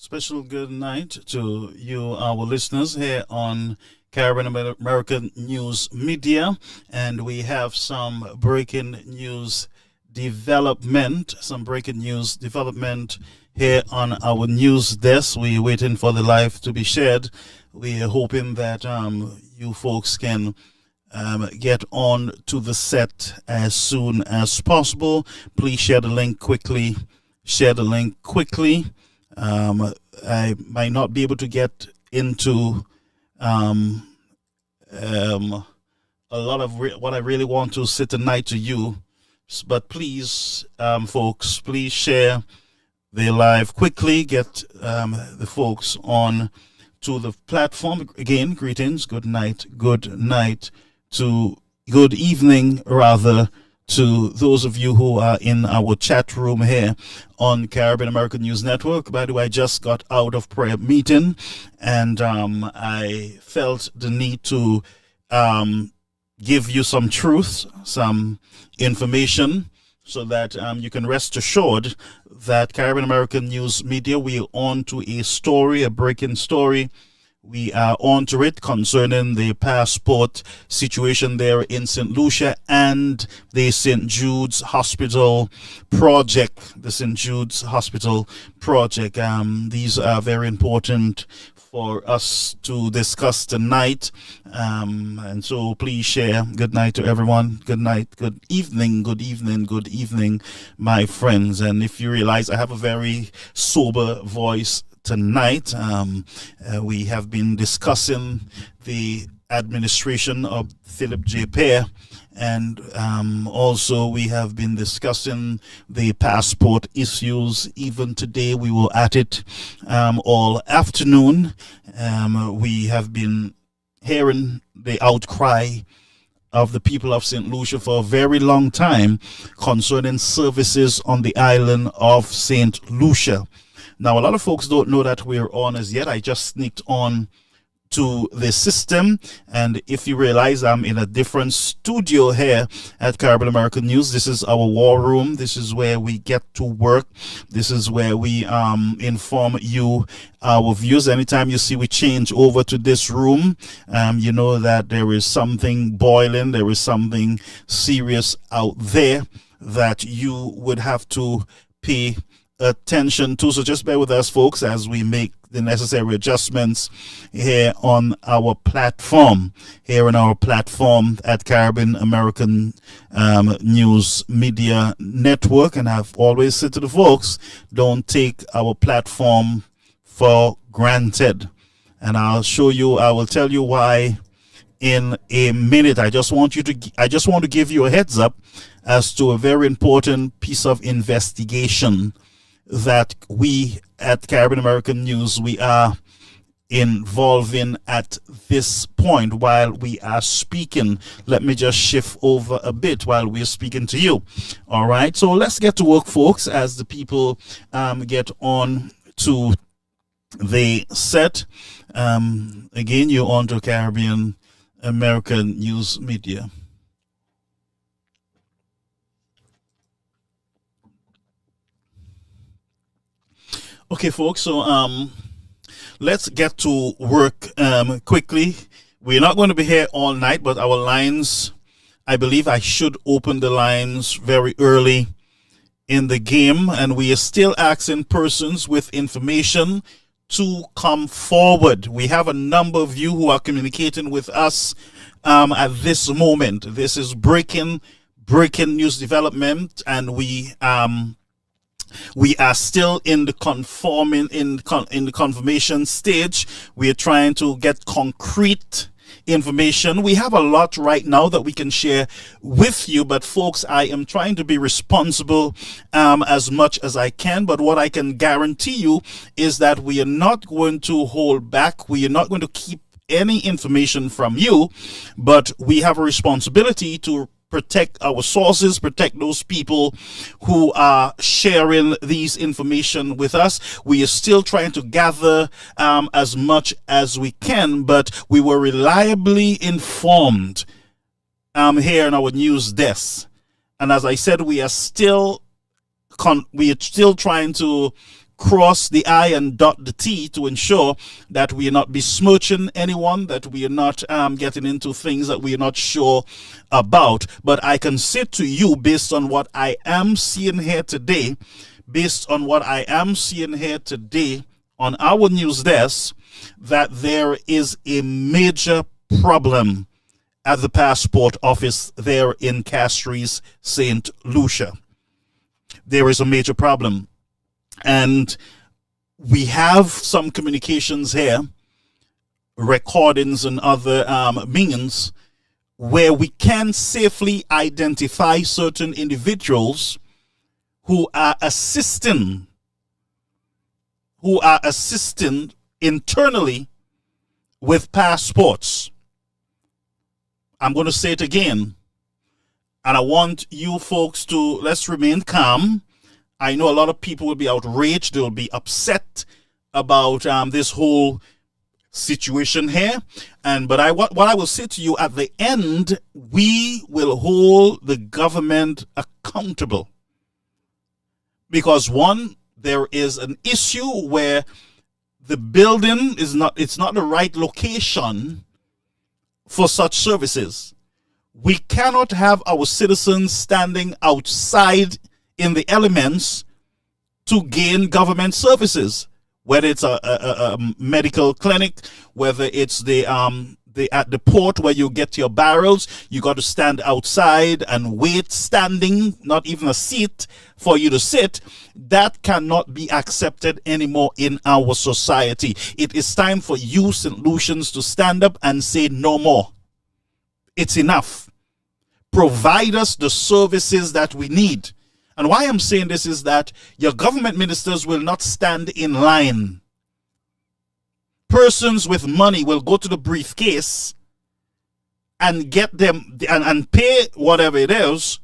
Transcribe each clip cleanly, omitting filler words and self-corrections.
Special good night to you, our listeners, here on Caribbean American News Media. And we have some breaking news development here on our news desk. We're waiting for the live to be shared. We are hoping that you folks can get on to the set as soon as possible. Please share the link quickly. I might not be able to get into a lot of what I really want to say tonight to you, but please, folks, please share the live quickly. Get the folks on to the platform. Again, greetings, good evening rather, to those of you who are in our chat room here on Caribbean American News Network. By the way, I just got out of prayer meeting, and I felt the need to give you some truth, some information, so that you can rest assured that Caribbean American News Media, we are on to a breaking story. We are on to it concerning the passport situation there in St. Lucia and the St. Jude's Hospital project. These are very important for us to discuss tonight. And so please share. Good night to everyone. Good night. Good evening, my friends. And if you realize I have a very sober voice tonight, we have been discussing the administration of Philip J. Pear, and also we have been discussing the passport issues. Even today we were at it all afternoon. We have been hearing the outcry of the people of St. Lucia for a very long time concerning services on the island of St. Lucia. Now, a lot of folks don't know that we're on as yet. I just sneaked on to the system, and if you realize, I'm in a different studio here at Caribbean American News. This is our war room. This is where we get to work. This is where we inform you, our views. Anytime you see we change over to this room, you know that there is something boiling, there is something serious out there that you would have to pay attention to. So just bear with us, folks, as we make the necessary adjustments here on our platform at Caribbean American News Media Network. And I've always said to the folks, don't take our platform for granted. And I will tell you why in a minute. I just want to give you a heads up as to a very important piece of investigation that we at Caribbean American News, we are involving at this point while we are speaking. Let me just shift over a bit while we're speaking to you. All right, so let's get to work, folks, as the people get on to the set. Again, you're on to Caribbean American News Media. Okay, folks, so let's get to work quickly. We're not going to be here all night, but our lines, I believe I should open the lines very early in the game, and we are still asking persons with information to come forward. We have a number of you who are communicating with us at this moment. This is breaking news development, and we are still in the confirmation stage. We are trying to get concrete information. We have a lot right now that we can share with you, but folks, I am trying to be responsible as much as I can. But what I can guarantee you is that we are not going to hold back. We are not going to keep any information from you, but we have a responsibility to protect our sources, protect those people who are sharing these information with us. We are still trying to gather as much as we can, but we were reliably informed here in our news desk. And as I said, we are still trying to cross the I and dot the T to ensure that we are not besmirching anyone, that we are not getting into things that we are not sure about. But I can say to you, based on what I am seeing here today, on our news desk, that there is a major problem at the passport office there in Castries, St. Lucia. There is a major problem. And we have some communications here, recordings and other means, where we can safely identify certain individuals who are assisting internally with passports. I'm going to say it again, and I want you folks to, let's remain calm. I know a lot of people will be outraged. They'll be upset about this whole situation here. But what I will say to you, at the end, we will hold the government accountable. Because one, there is an issue where the building it's not the right location for such services. We cannot have our citizens standing outside in the elements to gain government services, whether it's a medical clinic, whether it's the at the port where you get your barrels, you got to stand outside and wait standing, not even a seat for you to sit. That cannot be accepted anymore in our society. It is time for you, St. Lucians, to stand up and say no more. It's enough. Provide us the services that we need. And why I'm saying this is that your government ministers will not stand in line. Persons with money will go to the briefcase and get them and pay whatever it is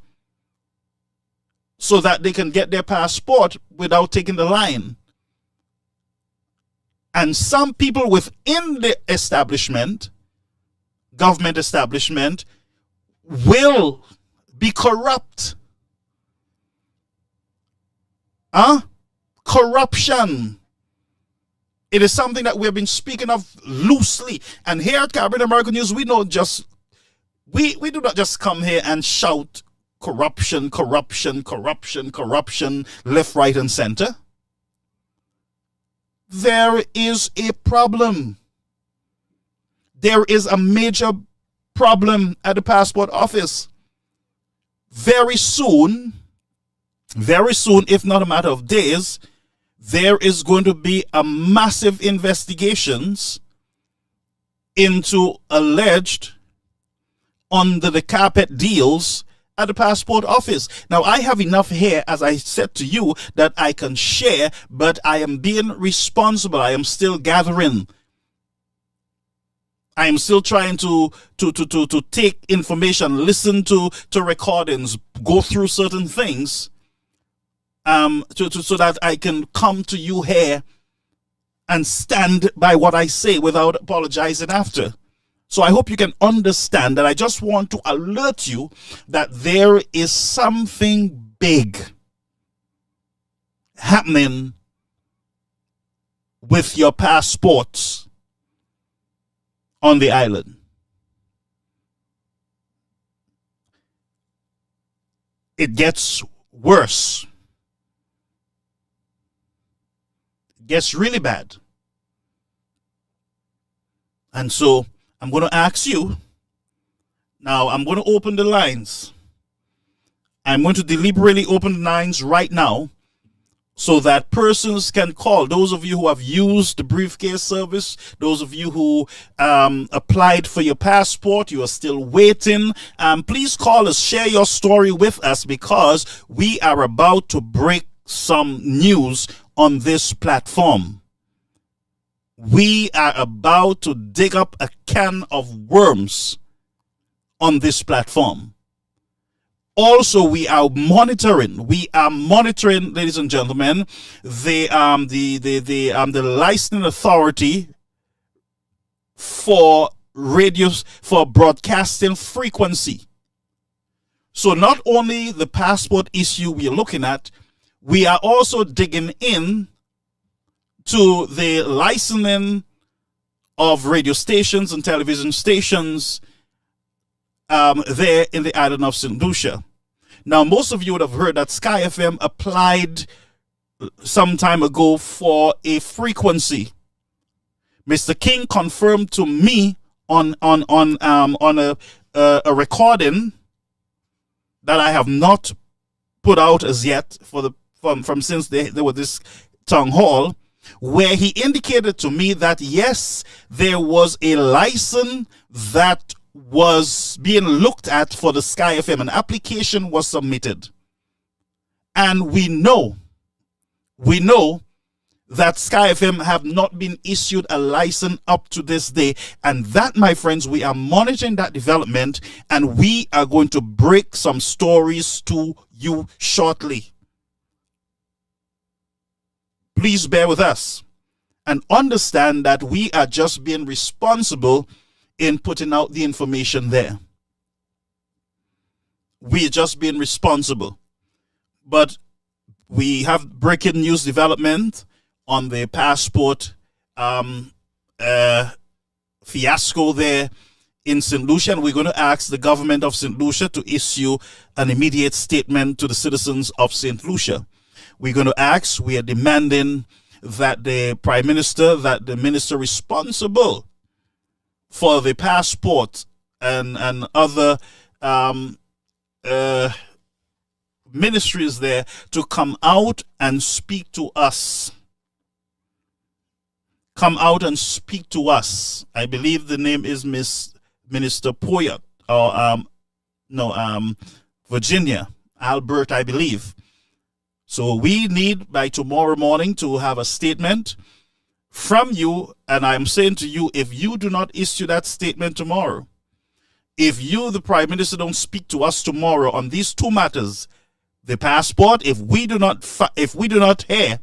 so that they can get their passport without taking the line. And some people within the establishment, government establishment, will be corrupt. Corruption. It is something that we have been speaking of loosely. And here at Caribbean American News, we do not just come here and shout corruption, corruption, corruption, corruption, left, right, and center. There is a problem. There is a major problem at the passport office. Very soon, if not a matter of days, there is going to be a massive investigations into alleged under the carpet deals at the passport office. Now, I have enough here, as I said to you, that I can share, but I am being responsible. I am still gathering. I am still trying to take information, listen to recordings, go through certain things, so that I can come to you here and stand by what I say without apologizing after. So I hope you can understand that I just want to alert you that there is something big happening with your passports on the island. It gets worse. It gets really bad. And so I'm going to ask you, now I'm going to open the lines. I'm going to deliberately open the lines right now so that persons can call. Those of you who have used the briefcase service, those of you who applied for your passport, you are still waiting, please call us, share your story with us, because we are about to break some news on this platform. We are about to dig up a can of worms on this platform. Also, we are monitoring, ladies and gentlemen, the licensing authority for radios, for broadcasting frequency. So not only the passport issue we are looking at, we are also digging in to the licensing of radio stations and television stations there in the island of St. Lucia. Now, most of you would have heard that Sky FM applied some time ago for a frequency. Mr. King confirmed to me on a recording that I have not put out as yet from since there was this town hall, where he indicated to me that yes, there was a license that was being looked at for the Sky FM. An application was submitted, and we know that Sky FM have not been issued a license up to this day. And that, my friends, we are monitoring that development, and we are going to break some stories to you shortly. Please bear with us and understand that we are just being responsible in putting out the information there. We're just being responsible. But we have breaking news development on the passport fiasco there in St. Lucia, and we're going to ask the government of St. Lucia to issue an immediate statement to the citizens of St. Lucia. We are demanding that the Prime Minister, that the minister responsible for the passport and other ministries there to come out and speak to us. Come out and speak to us. I believe the name is Miss Minister Poyet, or Virginia Albert, I believe. So we need by tomorrow morning to have a statement from you, and I'm saying to you, if you do not issue that statement tomorrow, if you, the Prime Minister, don't speak to us tomorrow on these two matters, the passport, if we do not hear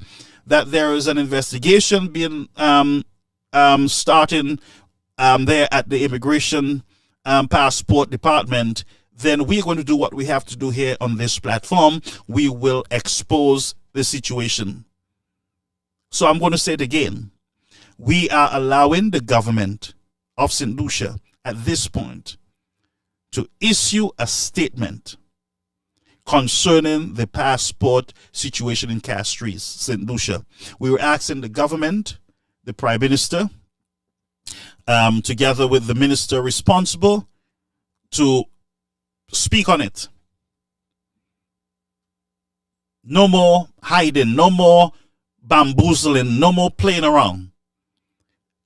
that there is an investigation being starting there at the Immigration Passport Department, then we're going to do what we have to do here on this platform. We will expose the situation. So I'm going to say it again. We are allowing the government of St. Lucia at this point to issue a statement concerning the passport situation in Castries, St. Lucia. We were asking the government, the Prime Minister, together with the minister responsible, to speak on it. No more hiding, no more bamboozling, no more playing around.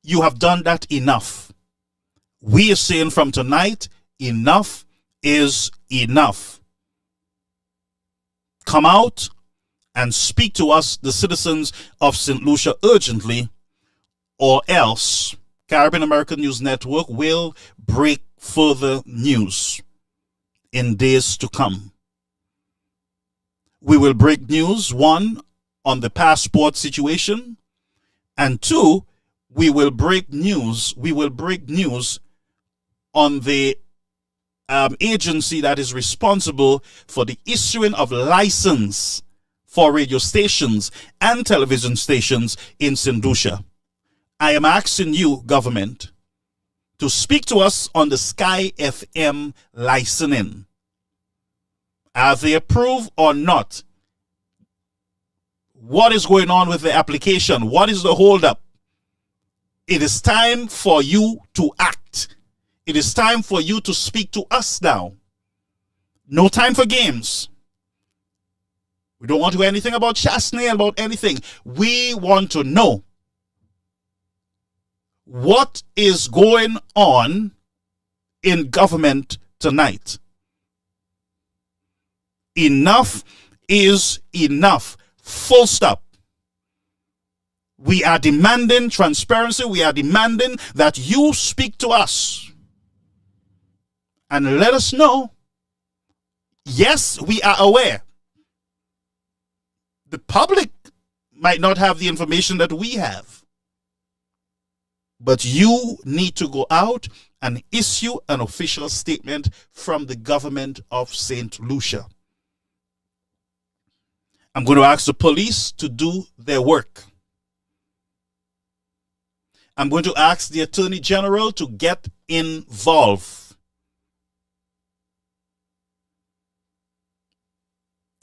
You have done that enough. We are saying from tonight, enough is enough. Come out and speak to us, the citizens of St. Lucia, urgently, or else Caribbean American News Network will break further news in days to come. We will break news, one, on the passport situation, and two, we will break news on the agency that is responsible for the issuing of license for radio stations and television stations in St. Lucia. I am asking you, government, to speak to us on the Sky FM licensing. Are they approved or not? What is going on with the application? What is the holdup? It is time for you to act. It is time for you to speak to us now. No time for games. We don't want to hear anything about Chastney, about anything. We want to know what is going on in government tonight. Enough is enough. Full stop. We are demanding transparency. We are demanding that you speak to us and let us know. Yes, we are aware. The public might not have the information that we have. But you need to go out and issue an official statement from the government of St. Lucia. I'm going to ask the police to do their work. I'm going to ask the Attorney General to get involved.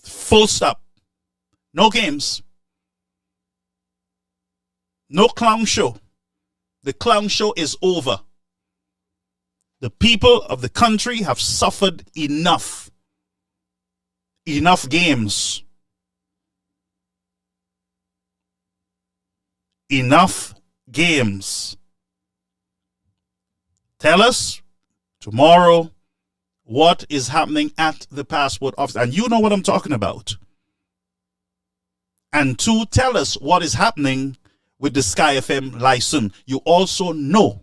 Full stop. No games. No clown show. The clown show is over. The people of the country have suffered enough. Enough games. Enough games. Tell us tomorrow what is happening at the passport office. And you know what I'm talking about. And two, tell us what is happening with the Sky FM license. You also know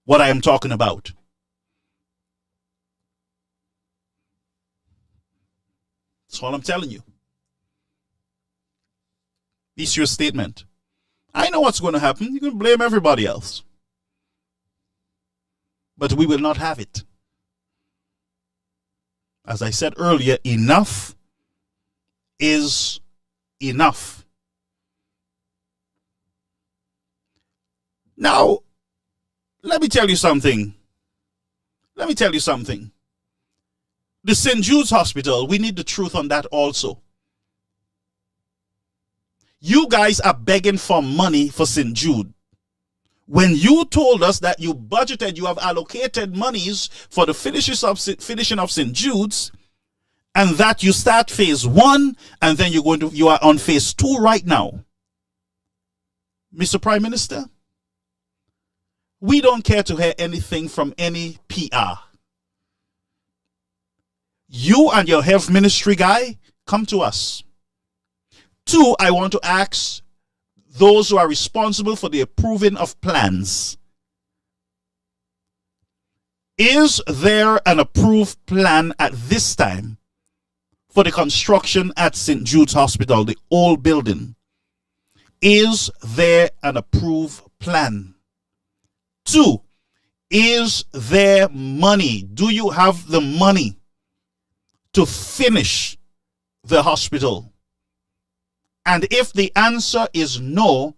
what I am talking about. That's all I'm telling you. It's your statement. I know what's going to happen. You're going to blame everybody else. But we will not have it. As I said earlier, enough is enough. Now, let me tell you something. The St. Jude's Hospital, we need the truth on that also. You guys are begging for money for St. Jude. When you told us that you budgeted, you have allocated monies for the finishing of St. Jude's, and that you start phase 1, and then you are on phase 2 right now. Mr. Prime Minister, we don't care to hear anything from any PR. You and your health ministry guy, come to us. 2, I want to ask those who are responsible for the approving of plans. Is there an approved plan at this time for the construction at St. Jude's Hospital, the old building? Is there an approved plan? 2, is there money? Do you have the money to finish the hospital? And if the answer is no,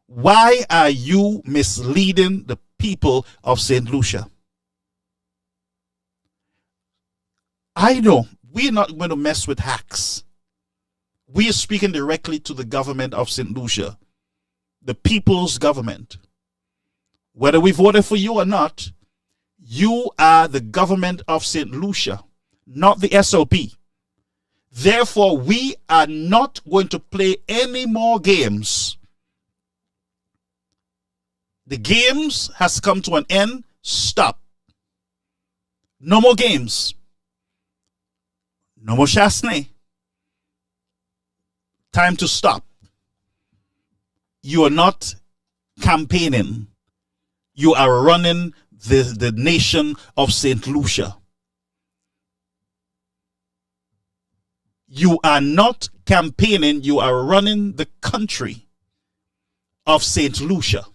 why are you misleading the people of St. Lucia? I know we're not going to mess with hacks. We are speaking directly to the government of St. Lucia, the people's government. Whether we voted for you or not, you are the government of St. Lucia, not the SLP. Therefore, we are not going to play any more games. The games has come to an end. Stop. No more games. No more chasne. Time to stop. You are not campaigning. You are running the nation of St. Lucia. You are not campaigning, you are running the country of St. Lucia.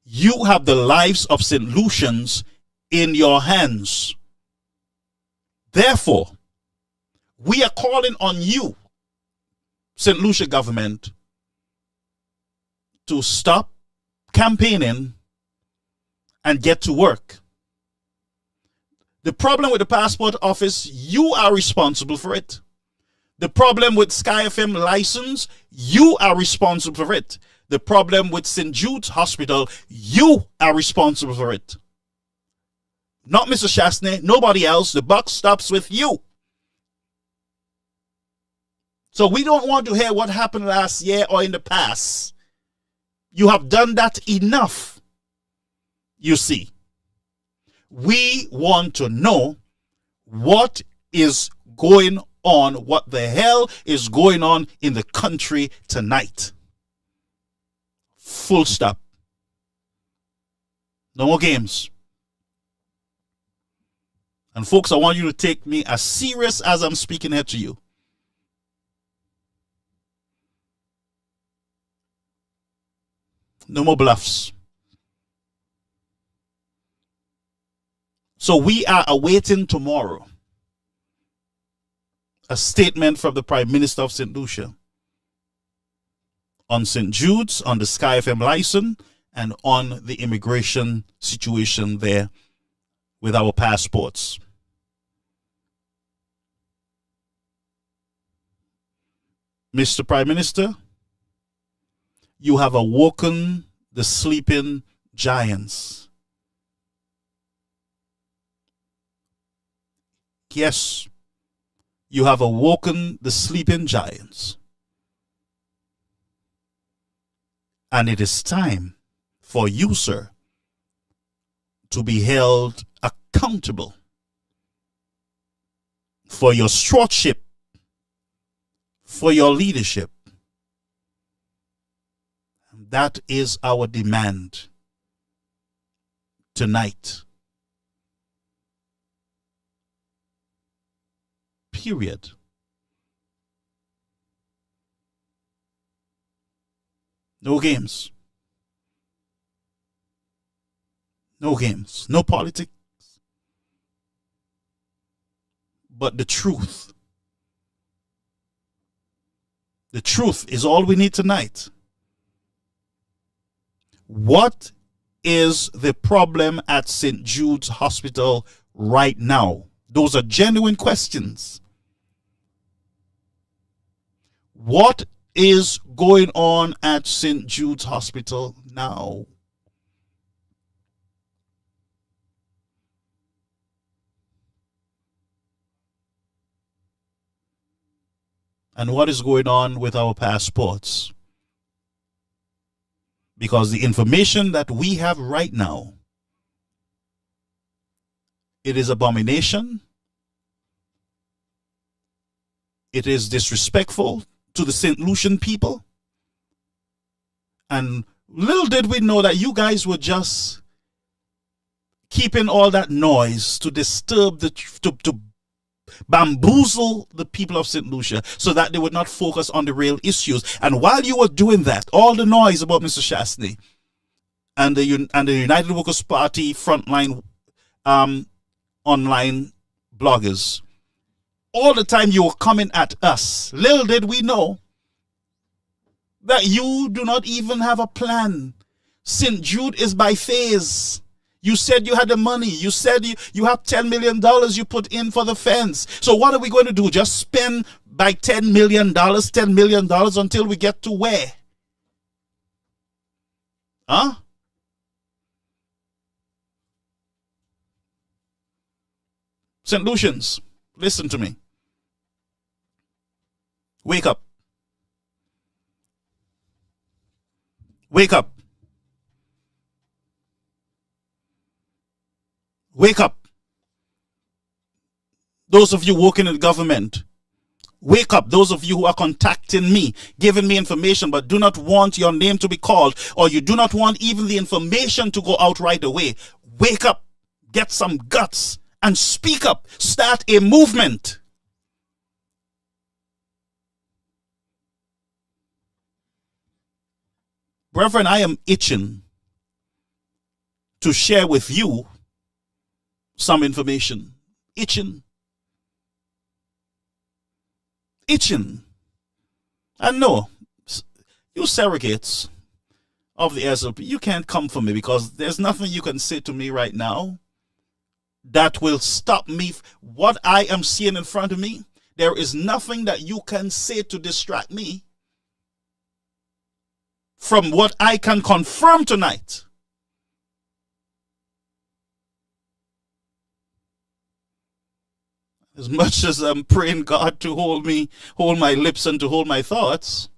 You have the lives of St. Lucians in your hands. Therefore, we are calling on you, St. Lucia government, to stop campaigning and get to work. The problem with the passport office, you are responsible for it. The problem with Sky FM license, you are responsible for it. The problem with St. Jude's Hospital, you are responsible for it. Not Mr. Chasney, nobody else. The buck stops with you. So we don't want to hear what happened last year or in the past. You have done that enough, you see. We want to know what is going on, what the hell is going on in the country tonight. Full stop. No more games. And folks, I want you to take me as serious as I'm speaking here to you. No more bluffs. So we are awaiting tomorrow a statement from the Prime Minister of St. Lucia on St. Jude's, on the Sky FM license, and on the immigration situation there with our passports. Mr. Prime Minister, you have awoken the sleeping giants. Yes, you have awoken the sleeping giants. And it is time for you, sir, to be held accountable for your stewardship, for your leadership. And that is our demand tonight. Period. No games. No games. No politics. But the truth. The truth is all we need tonight. What is the problem at St. Jude's Hospital right now? Those are genuine questions. What is going on at St. Jude's Hospital now? And what is going on with our passports? Because the information that we have right now, it is abomination. It is disrespectful to the St. Lucian people. And little did we know that you guys were just keeping all that noise to disturb to bamboozle the people of St. Lucia so that they would not focus on the real issues. And while you were doing that, all the noise about Mr. Shastney and the United Workers' Party frontline online bloggers, all the time you were coming at us. Little did we know that you do not even have a plan. St. Jude is by phase. You said you had the money. You said you have $10 million you put in for the fence. So what are we going to do? Just spend by $10 million until we get to where? Huh? St. Lucians, listen to me. Wake up. Wake up. Wake up. Those of you working in government, wake up. Those of you who are contacting me, giving me information, but do not want your name to be called, or you do not want even the information to go out right away. Wake up. Get some guts and speak up. Start a movement. Brethren, I am itching to share with you some information. Itching. And no, you surrogates of the SLP, you can't come for me because there's nothing you can say to me right now that will stop me. What I am seeing in front of me, there is nothing that you can say to distract me from what I can confirm tonight. As much as I'm praying God to hold my lips and to hold my thoughts,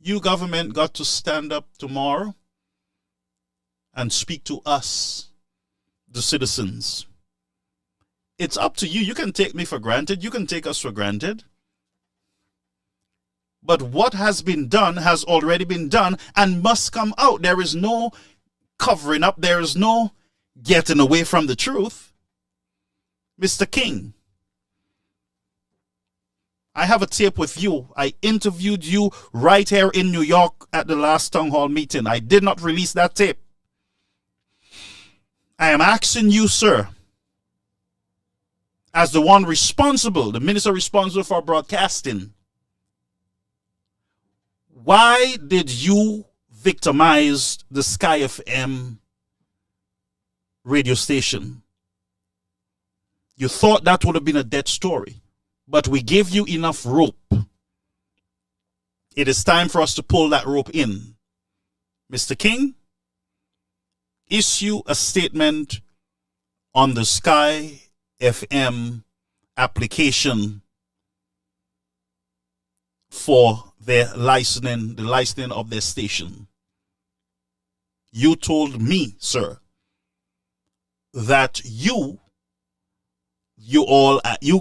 you government got to stand up tomorrow and speak to us, the citizens. It's up to you. You can take me for granted. You can take us for granted. But what has been done has already been done and must come out. There is no covering up. There is no getting away from the truth. Mr. King, I have a tape with you. I interviewed you right here in New York at the last town hall meeting. I did not release that tape. I am asking you, sir, as the one responsible, the minister responsible for broadcasting, why did you victimized the Sky FM radio station. You thought that would have been a dead story, but we gave you enough rope. It is time for us to pull that rope in. Mr. King, issue a statement on the Sky FM application for their licensing, the licensing of their station. You told me, sir, that you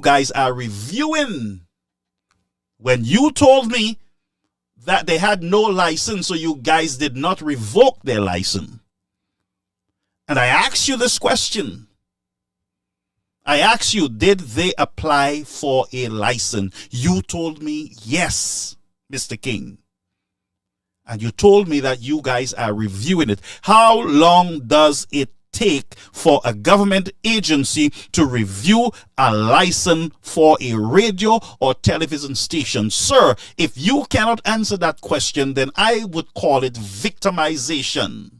guys are reviewing. When you told me that they had no license, so you guys did not revoke their license. And I asked you this question. I asked you, did they apply for a license? You told me yes, Mr. King. And you told me that you guys are reviewing it. How long does it take for a government agency to review a license for a radio or television station? Sir, if you cannot answer that question, then I would call it victimization.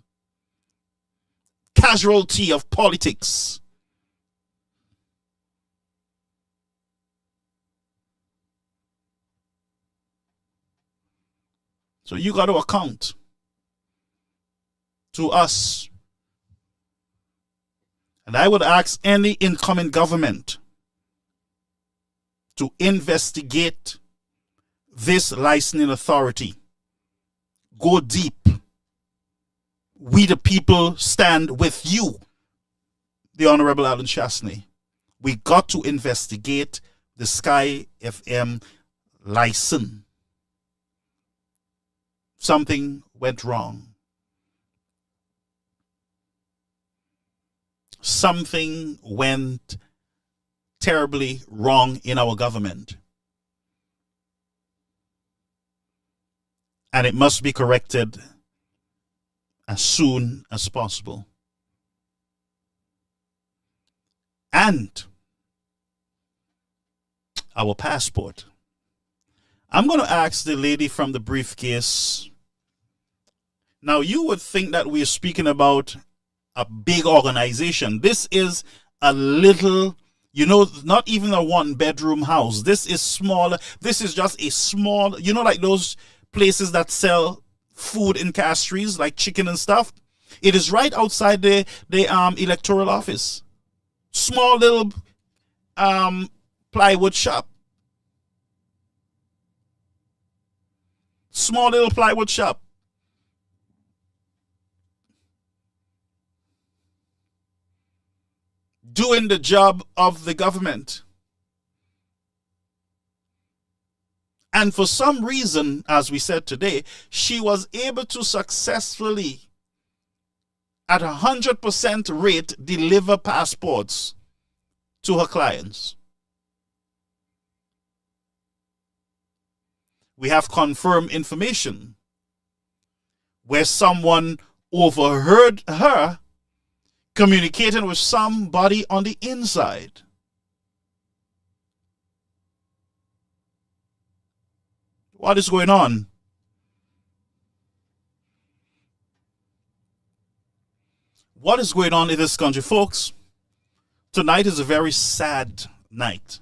Casualty of politics. So you got to account to us. And I would ask any incoming government to investigate this licensing authority. Go deep. We the people stand with you, the Honorable Alan Chasney. We got to investigate the Sky FM license. Something went wrong. Something went terribly wrong in our government. And it must be corrected as soon as possible. And our passport. I'm going to ask the lady from the briefcase. Now, you would think that we're speaking about a big organization. This is a little, not even a one-bedroom house. This is small. This is just a small, like those places that sell food in Castries, like chicken and stuff. It is right outside the electoral office. Small little plywood shop. Small little plywood shop. Doing the job of the government. And for some reason, as we said today, she was able to successfully, at 100% rate, deliver passports to her clients. We have confirmed information where someone overheard her communicating with somebody on the inside. What is going on? What is going on in this country, folks? Tonight is a very sad night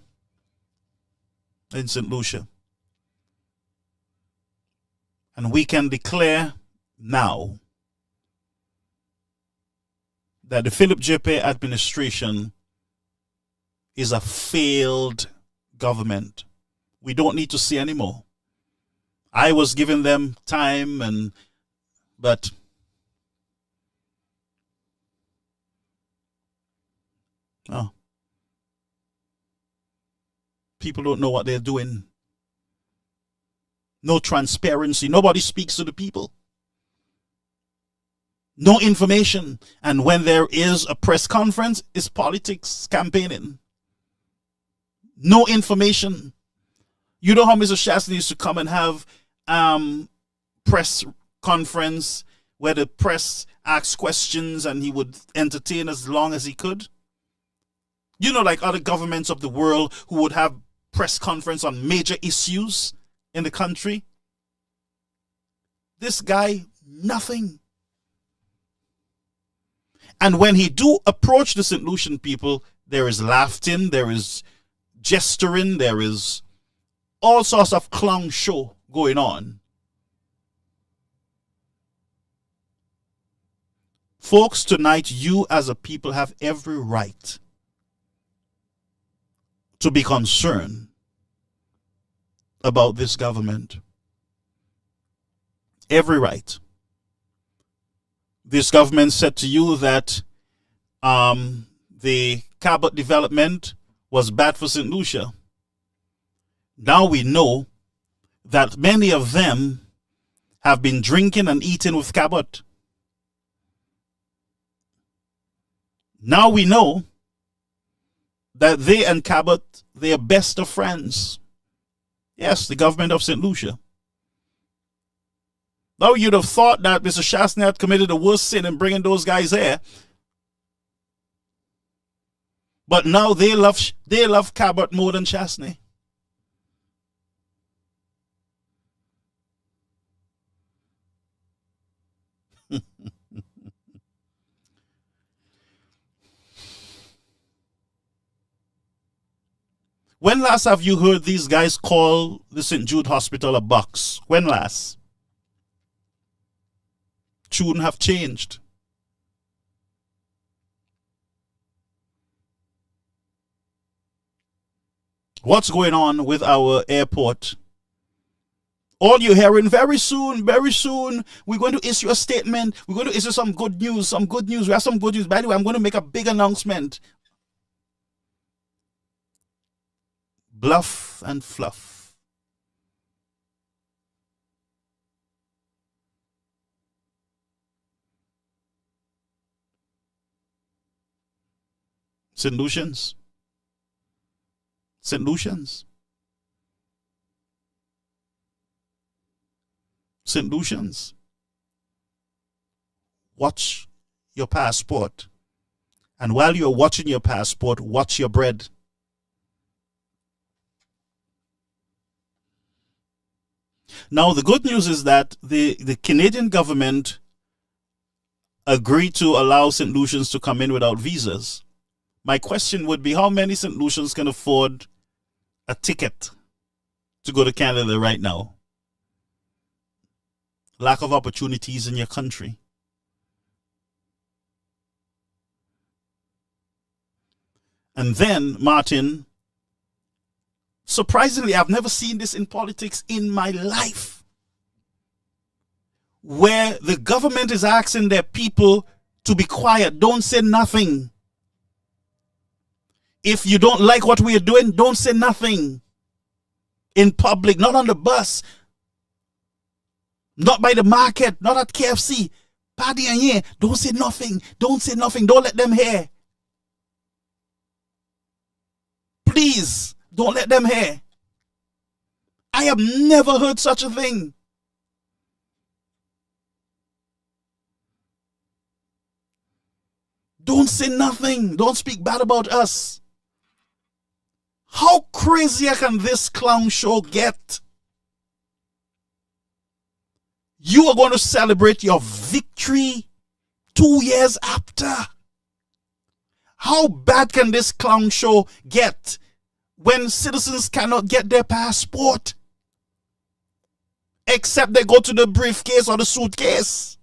in St. Lucia. And we can declare now that the Philip J. administration is a failed government. We don't need to see anymore. I was giving them time, but people don't know what they're doing. No transparency. Nobody speaks to the people. No information. And when there is a press conference, it's politics, campaigning. No information. You know how Mr. Chasney used to come and have press conference where the press asks questions and he would entertain as long as he could? Like other governments of the world who would have press conference on major issues in the country. This guy Nothing. And when he do approach the St. Lucian people, there is laughing, there is gesturing, there is all sorts of clown show going on. Folks, tonight you as a people have every right to be concerned about this government. Every right. This government said to you that the Cabot development was bad for St. Lucia. Now we know that many of them have been drinking and eating with Cabot. Now we know that they and Cabot, they are best of friends. Yes, the government of St. Lucia. Now you'd have thought that Mr. Chasney had committed the worst sin in bringing those guys there. But now they love Cabot more than Chasney. When last have you heard these guys call the St. Jude Hospital a box? When last? Shouldn't have changed. What's going on with our airport? All you're hearing, very soon, we're going to issue a statement. We're going to issue some good news. We have some good news. By the way, I'm going to make a big announcement. Bluff and fluff. St. Lucians. St. Lucians. St. Lucians. Watch your passport. And while you're watching your passport, watch your bread. Now, the good news is that the Canadian government agreed to allow St. Lucians to come in without visas. My question would be, how many St. Lucians can afford a ticket to go to Canada right now? Lack of opportunities in your country. And then, Martin, surprisingly, I've never seen this in politics in my life, where the government is asking their people to be quiet, don't say nothing. If you don't like what we are doing, don't say nothing. In public, not on the bus, not by the market, not at KFC. Paddy and yeah, don't say nothing. Don't say nothing. Don't let them hear. Please, don't let them hear. I have never heard such a thing. Don't say nothing. Don't speak bad about us. How crazy can this clown show get? You are going to celebrate your victory 2 years after. How bad can this clown show get when citizens cannot get their passport? Except they go to the briefcase or the suitcase.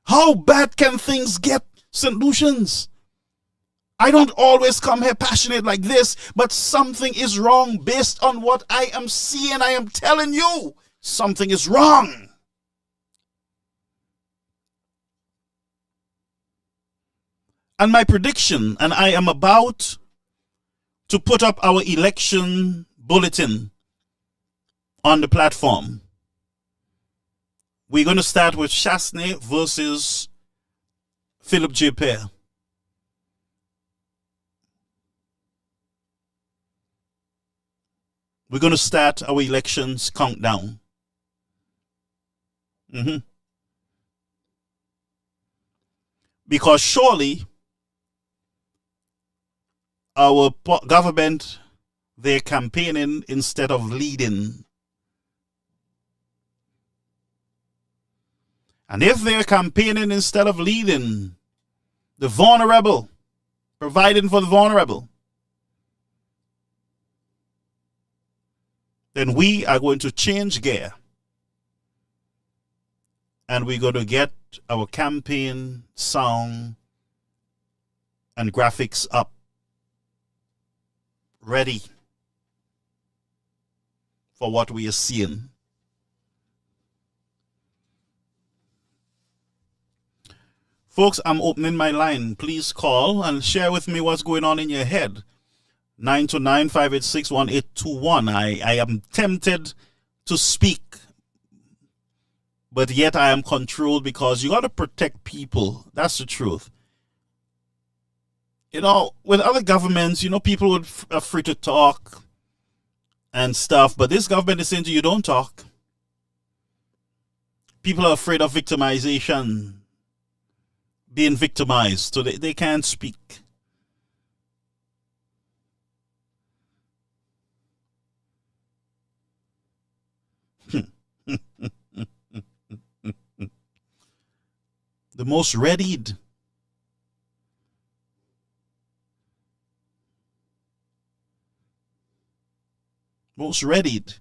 How bad can things get, St. Lucians? I don't always come here passionate like this, but something is wrong based on what I am seeing. I am telling you, something is wrong. And my prediction, and I am about to put up our election bulletin on the platform. We're going to start with Chasney versus Philip J. Pear. We're going to start our elections countdown. Because surely our government, they're campaigning instead of leading. And if they're campaigning instead of leading the vulnerable, providing for the vulnerable, then we are going to change gear. And we're going to get our campaign song and graphics up, ready for what we are seeing. Folks, I'm opening my line. Please call and share with me what's going on in your head. 929-586-1821. I am tempted to speak, but yet I am controlled because you got to protect people. That's the truth. You know, with other governments, you know, people are free to talk and stuff, but this government is saying to you, don't talk. People are afraid of victimization, being victimized, so they can't speak. The most readied. Most readied.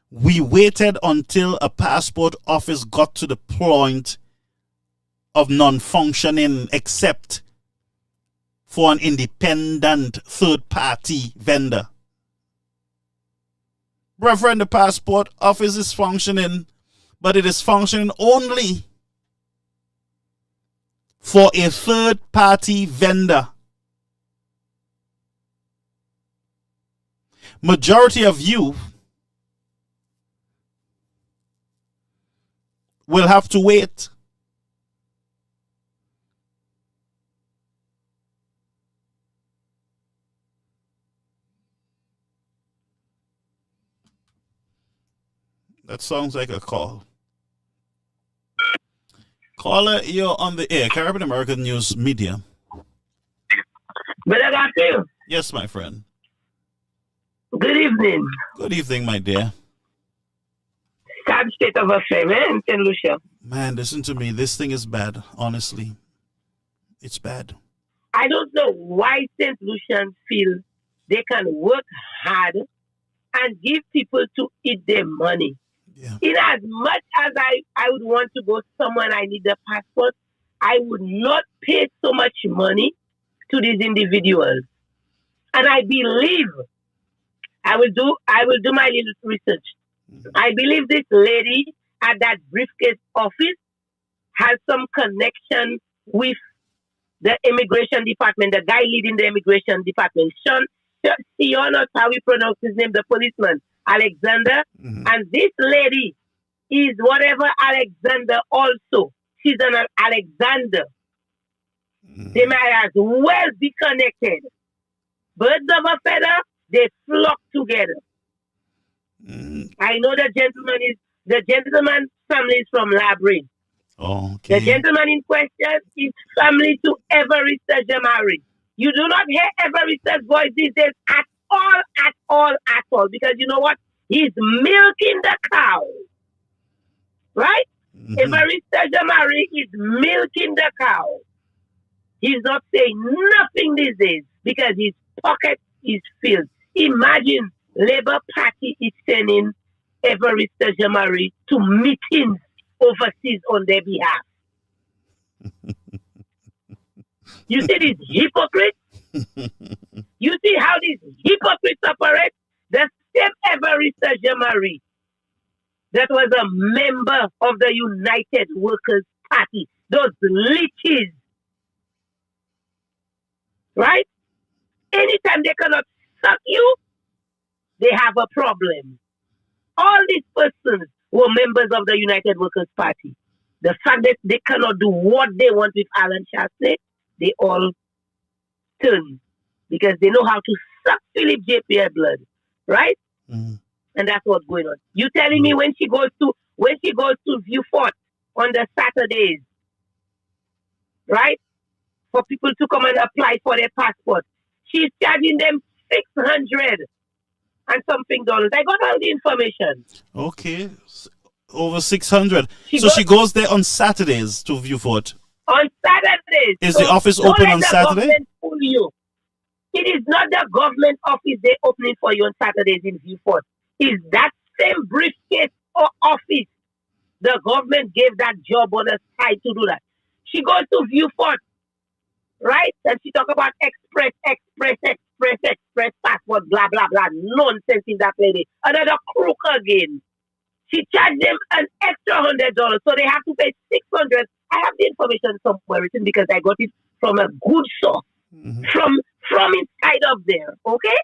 We waited until a passport office got to the point of non-functioning except for an independent third-party vendor. Reverend, the passport office is functioning, but it is functioning only for a third-party vendor. Majority of you will have to wait. That sounds like a call. Caller, you're on the air. Caribbean American News Media. Brother Garfield. Yes, my friend. Good evening. Good evening, my dear. Sad state of affairs in St. Lucia. Man, listen to me. This thing is bad, honestly. It's bad. I don't know why St. Lucians feel they can work hard and give people to eat their money. Yeah. In as much as I would want to go somewhere and I need a passport, I would not pay so much money to these individuals. And I believe I will do my little research. Mm-hmm. I believe this lady at that briefcase office has some connection with the immigration department, the guy leading the immigration department. Sion, that's how we pronounce his name, the policeman, Alexander. Mm-hmm. And this lady is whatever Alexander also. She's an Alexander. Mm-hmm. They might as well be connected. Birds of a feather, they flock together. Mm-hmm. I know the gentleman's family is from Labrin. Oh, okay. The gentleman in question is family to Everester Jamari. You do not hear Everester's voice these days at all. Because you know what? He's milking the cow. Right? Mm-hmm. Everester Jamari is milking the cow. He's not saying nothing these days because his pocket is filled. Imagine Labour Party is sending Everester Jamari to meetings overseas on their behalf. You see these hypocrites? You see how these hypocrites operate? The same Everester Jamari that was a member of the United Workers' Party. Those leeches. Right? Anytime they cannot suck you, they have a problem. All these persons were members of the United Workers' Party. The fact that they cannot do what they want with Alan Shastley, they all turn because they know how to suck Philip J. Pierre blood, right? Mm-hmm. And that's what's going on. You telling me when she goes to View Fort on the Saturdays, right? For people to come and apply for their passport, she's charging them $600 and something dollars. I got all the information. Okay. Over 600. She Goes there on Saturdays to view Fort. On Saturdays. Is so the office don't open let on the Saturday? Government fool you. It is not the government office they're opening for you on Saturdays in Viewport. It's that same briefcase or office the government gave that job on the side to do that. She goes to Viewport, right? And she talk about express passport, blah, blah, blah. Nonsense in that lady. Another crook again. She charged them an extra $100, so they have to pay $600. I have the information somewhere written because I got it from a good source, from inside of there, okay?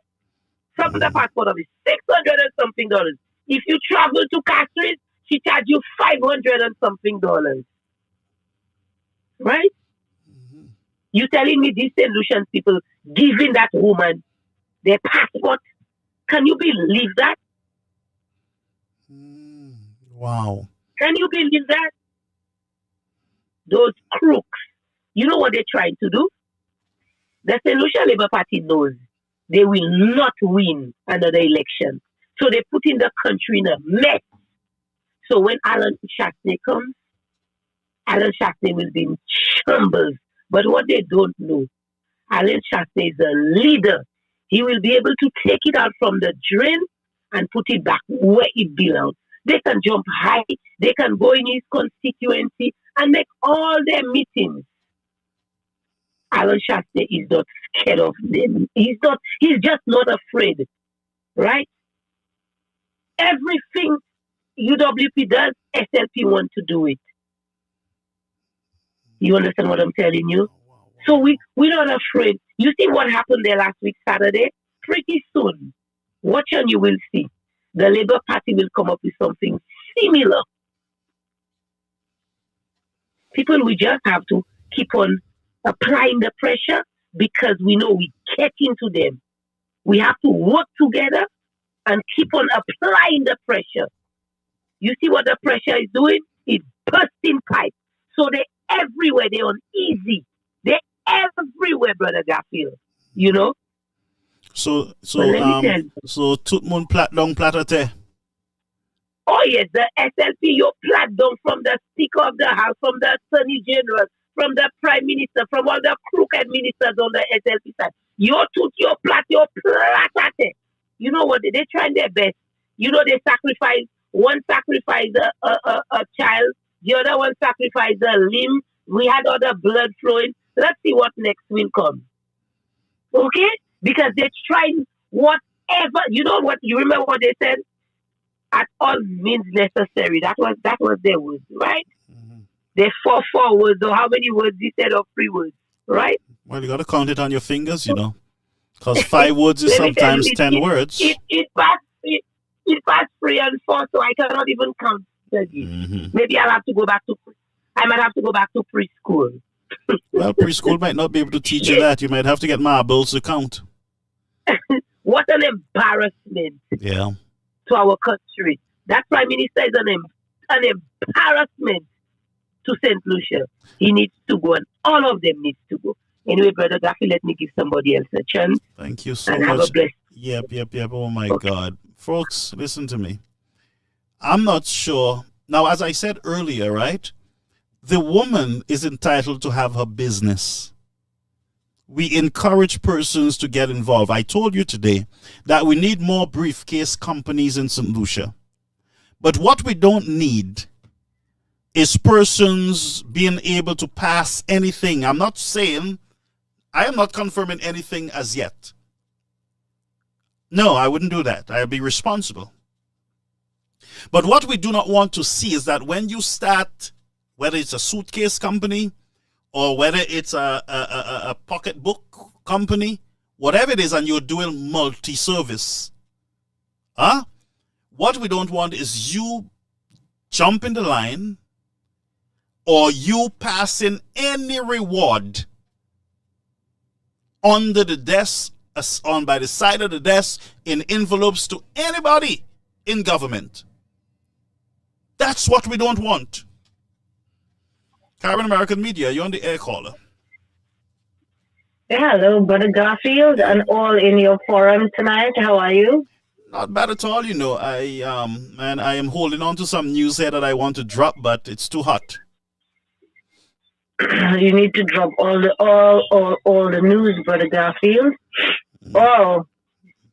From the passport office, $600 and something dollars. If you travel to Castries, she charge you $500 and something dollars, right? You telling me these St. Lucian people giving that woman their passport? Can you believe that? Wow. Can you believe that? Those crooks. You know what they're trying to do? The St. Lucia Labour Party knows they will not win another election. So they put in the country in a mess. So when Alan Chastney comes, Alan Chastney will be in shambles. But what they don't know, Alan Chastney is a leader. He will be able to take it out from the drain and put it back where it belongs. They can jump high. They can go in his constituency and make all their meetings. Alan Chastney is not scared of them. He's just not afraid. Right? Everything UWP does, SLP want to do it. You understand what I'm telling you? So we're not afraid. You see what happened there last week, Saturday? Pretty soon, watch and you will see. The Labour Party will come up with something similar. People, we just have to keep on applying the pressure because we know we get into them. We have to work together and keep on applying the pressure. You see what the pressure is doing? It's bursting pipes. So they're everywhere. They're uneasy. They're everywhere, Brother Garfield. You know? So tout moun plat dong platate. Oh yes, the SLP, you plat down from the Speaker of the House, from the Attorney General, from the Prime Minister, from all the crooked ministers on the SLP side. Your platate. You know what? They're trying their best. You know, they sacrifice, one sacrificed a child, the other one sacrificed a limb. We had other blood flowing. Let's see what next will come. Okay? Because they're trying whatever. You know what? You remember what they said? At all means necessary. That was their words, right? They four words, or how many words he said, or 3 words, right? Well, you got to count it on your fingers, you know. Because 5 words is sometimes 10 words. It passed 3 and 4, so I cannot even count. Maybe I might have to go back to preschool. Well, preschool might not be able to teach you that. You might have to get marbles to count. What an embarrassment! Yeah. To our country. That Prime Minister is an embarrassment to St. Lucia. He needs to go, and all of them needs to go. Anyway, Brother Gaffy, let me give somebody else a chance. Thank you so and much. Have a blessed. Yep. Oh my God. Folks, listen to me. I'm not sure. Now, as I said earlier, right? The woman is entitled to have her business. We encourage persons to get involved. I told you today that we need more briefcase companies in St. Lucia. But what we don't need is persons being able to pass anything. I am not confirming anything as yet. No, I wouldn't do that. I'd be responsible. But what we do not want to see is that when you start, whether it's a suitcase company or whether it's a pocketbook company, whatever it is, and you're doing multi-service, what we don't want is you jumping the line or you passing any reward under the desk, on by the side of the desk, in envelopes to anybody in government. That's what we don't want. Caribbean American Media, you're on the air, caller. Hello, Brother Garfield, and all in your forum tonight. How are you? Not bad at all, you know. I am holding on to some news here that I want to drop, but it's too hot. You need to drop all the news, Brother Garfield. Oh,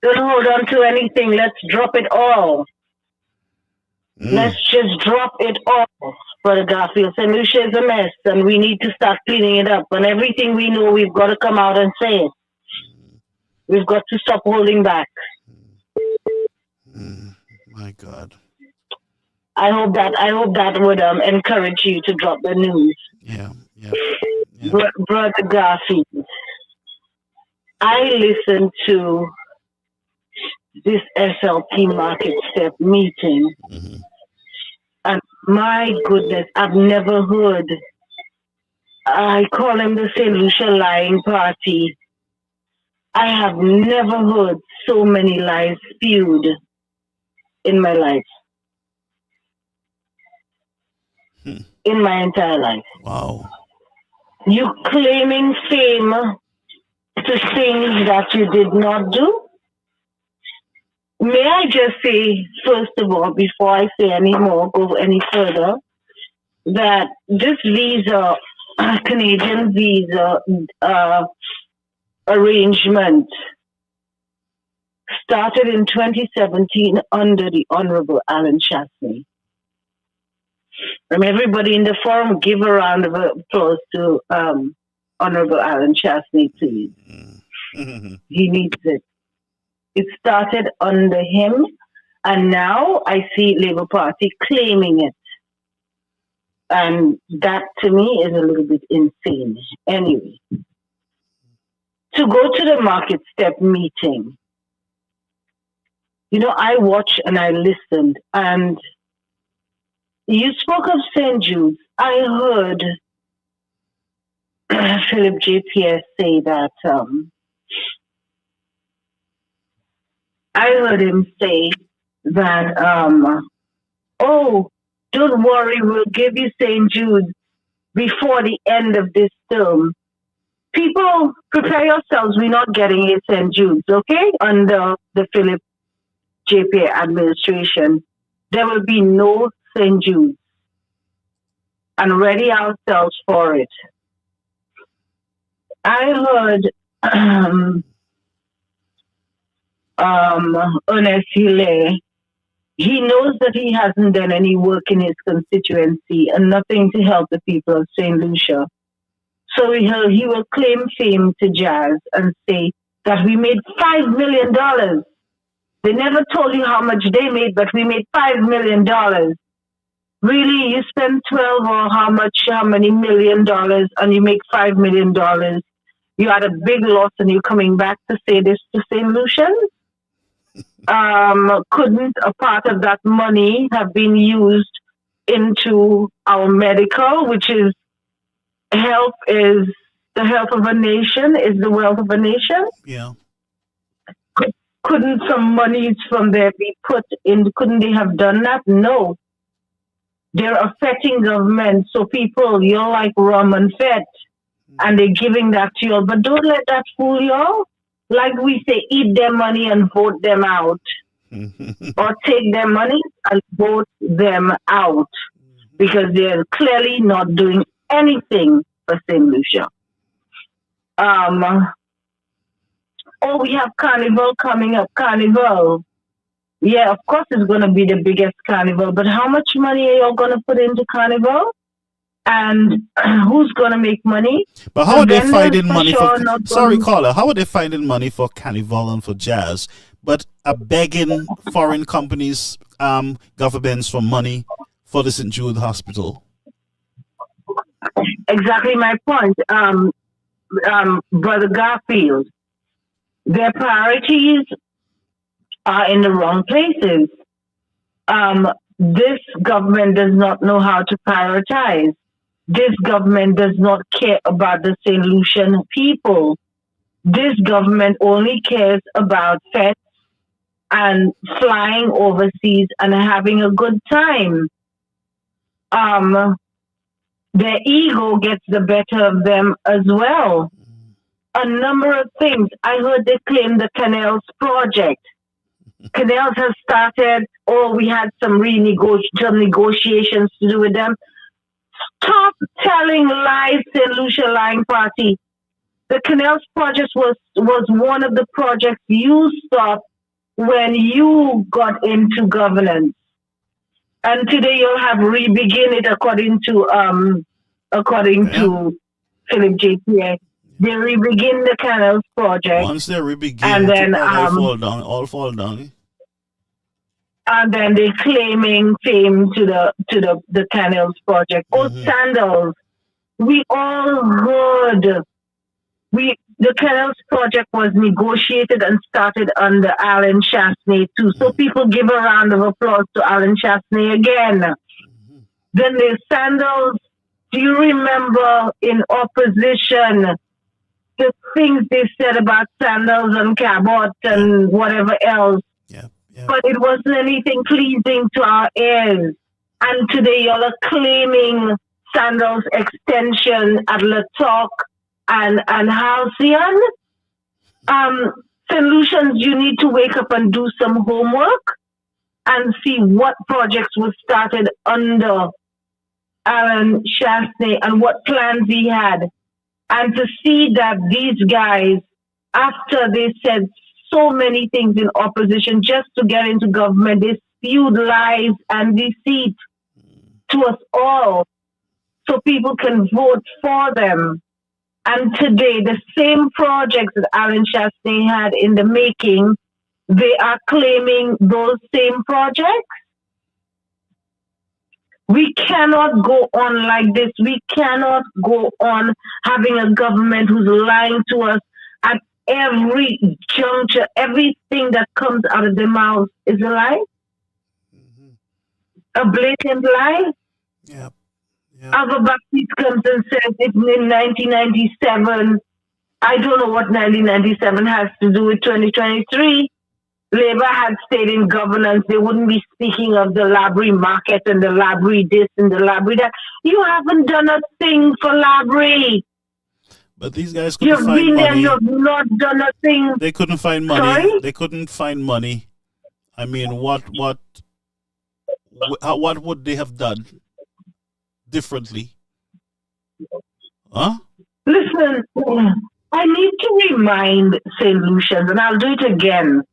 don't hold on to anything. Let's drop it all. Let's just drop it all, Brother Garfield. St. Lucia is a mess, and we need to start cleaning it up. And everything we know, we've got to come out and say it. We've got to stop holding back. My God. I hope that would encourage you to drop the news. Yeah. Brother Garfield, I listened to this SLP market step meeting, and my goodness, I've never heard. I call them the St. Lucia lying party. I have never heard so many lies spewed in my life. In my entire life. Wow. You claiming fame to things that you did not do? May I just say, first of all, before I say any more, go any further, that this visa, Canadian visa arrangement started in 2017 under the Honorable Alan Chastney. Everybody in the forum, give a round of applause to Honorable Alan Chastney, please. He needs it. It started under him, and now I see Labour Party claiming it. And that, to me, is a little bit insane. Anyway, to go to the market step meeting, you know, I watched and I listened, and you spoke of St. Jude's. I heard Philip J. Pierce say that, I heard him say that, oh, don't worry, we'll give you St. Jude's before the end of this term. People, prepare yourselves, we're not getting a St. Jude's, okay? Under the Philip J. Pierce administration, there will be no St. Jude's, and ready ourselves for it. I heard Ernest Hilaire. He knows that he hasn't done any work in his constituency and nothing to help the people of St. Lucia. So he will claim fame to Jazz and say that we made $5 million. They never told you how much they made, but we made $5 million. Really, you spend 12 or how many $1 million, and you make $5 million. You had a big loss, and you're coming back to say this to St. Lucians? Couldn't a part of that money have been used into our medical, which is health is the health of a nation, is the wealth of a nation? Yeah. Couldn't some monies from there be put in? Couldn't they have done that? No. They're affecting government. So people, you're like rum and fed, and they're giving that to you. But don't let that fool you. Like we say, eat their money and vote them out. Or take their money and vote them out. Because they're clearly not doing anything for St. Lucia. We have Carnival coming up. Carnival. Yeah, of course it's going to be the biggest carnival. But how much money are you going to put into Carnival? And who's going to make money? But how are they finding money for... Sorry, caller. How are they finding money for Carnival and for Jazz, but are begging foreign companies, governments for money for the St. Jude Hospital? Exactly my point. Brother Garfield, their priorities are in the wrong places. This government does not know how to prioritize. This government does not care about the St. Lucian people. This government only cares about pets and flying overseas and having a good time. Their ego gets the better of them as well. A number of things. I heard they claim the canals project. Canals has started, or we had some negotiations to do with them. Stop telling lies, St. Lucia lying party. The Canals project was one of the projects you stopped when you got into governance. And today you'll have rebegin it according to Philip JPA. They rebegin the Canals project. Once they rebegin, and then all fall down. And then they claiming fame to the Canals project. Sandals. We all heard. The Canals project was negotiated and started under Alan Chasney too. So people give a round of applause to Alan Chasney again. Then the Sandals. Do you remember in opposition the things they said about Sandals and Cabot and whatever else? Yeah. But it wasn't anything pleasing to our ears. And today y'all are claiming Sandals extension at La Talk and Halcyon. Solutions, you need to wake up and do some homework and see what projects were started under Alan Chasney and what plans he had. And to see that these guys, after they said so many things in opposition just to get into government, they spewed lies and deceit to us all so people can vote for them. And today, the same projects that Alan Chasney had in the making, they are claiming those same projects. We cannot go on like this. We cannot go on having a government who's lying to us at every juncture. Everything that comes out of their mouths is a lie. A blatant lie. Yep. Alva Baptiste comes and says it's in 1997. I don't know what 1997 has to do with 2023. Labour had stayed in governance. They wouldn't be speaking of the Labrie market and the Labrie this and the Labrie that. You haven't done a thing for Labrie. But these guys couldn't find money. There, you've not done a thing. They couldn't find money. Sorry? They couldn't find money. I mean, what would they have done differently? Huh? Listen, I need to remind St. Lucians, and I'll do it again.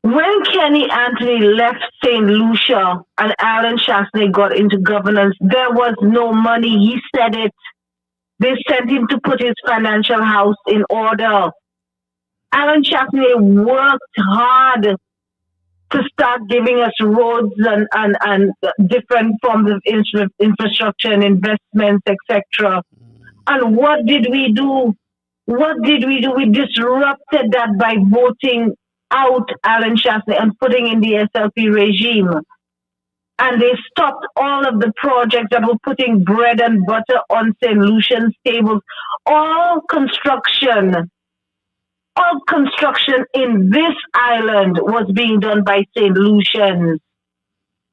When Kenny Anthony left St. Lucia and Alan Chasney got into governance, there was no money. He said it. They sent him to put his financial house in order. Alan Chasney worked hard to start giving us roads and different forms of infrastructure and investments, etc. And what did we do? We disrupted that by voting out Alan Chasney and putting in the SLP regime. And they stopped all of the projects that were putting bread and butter on St. Lucian's tables. All construction in this island was being done by St. Lucians.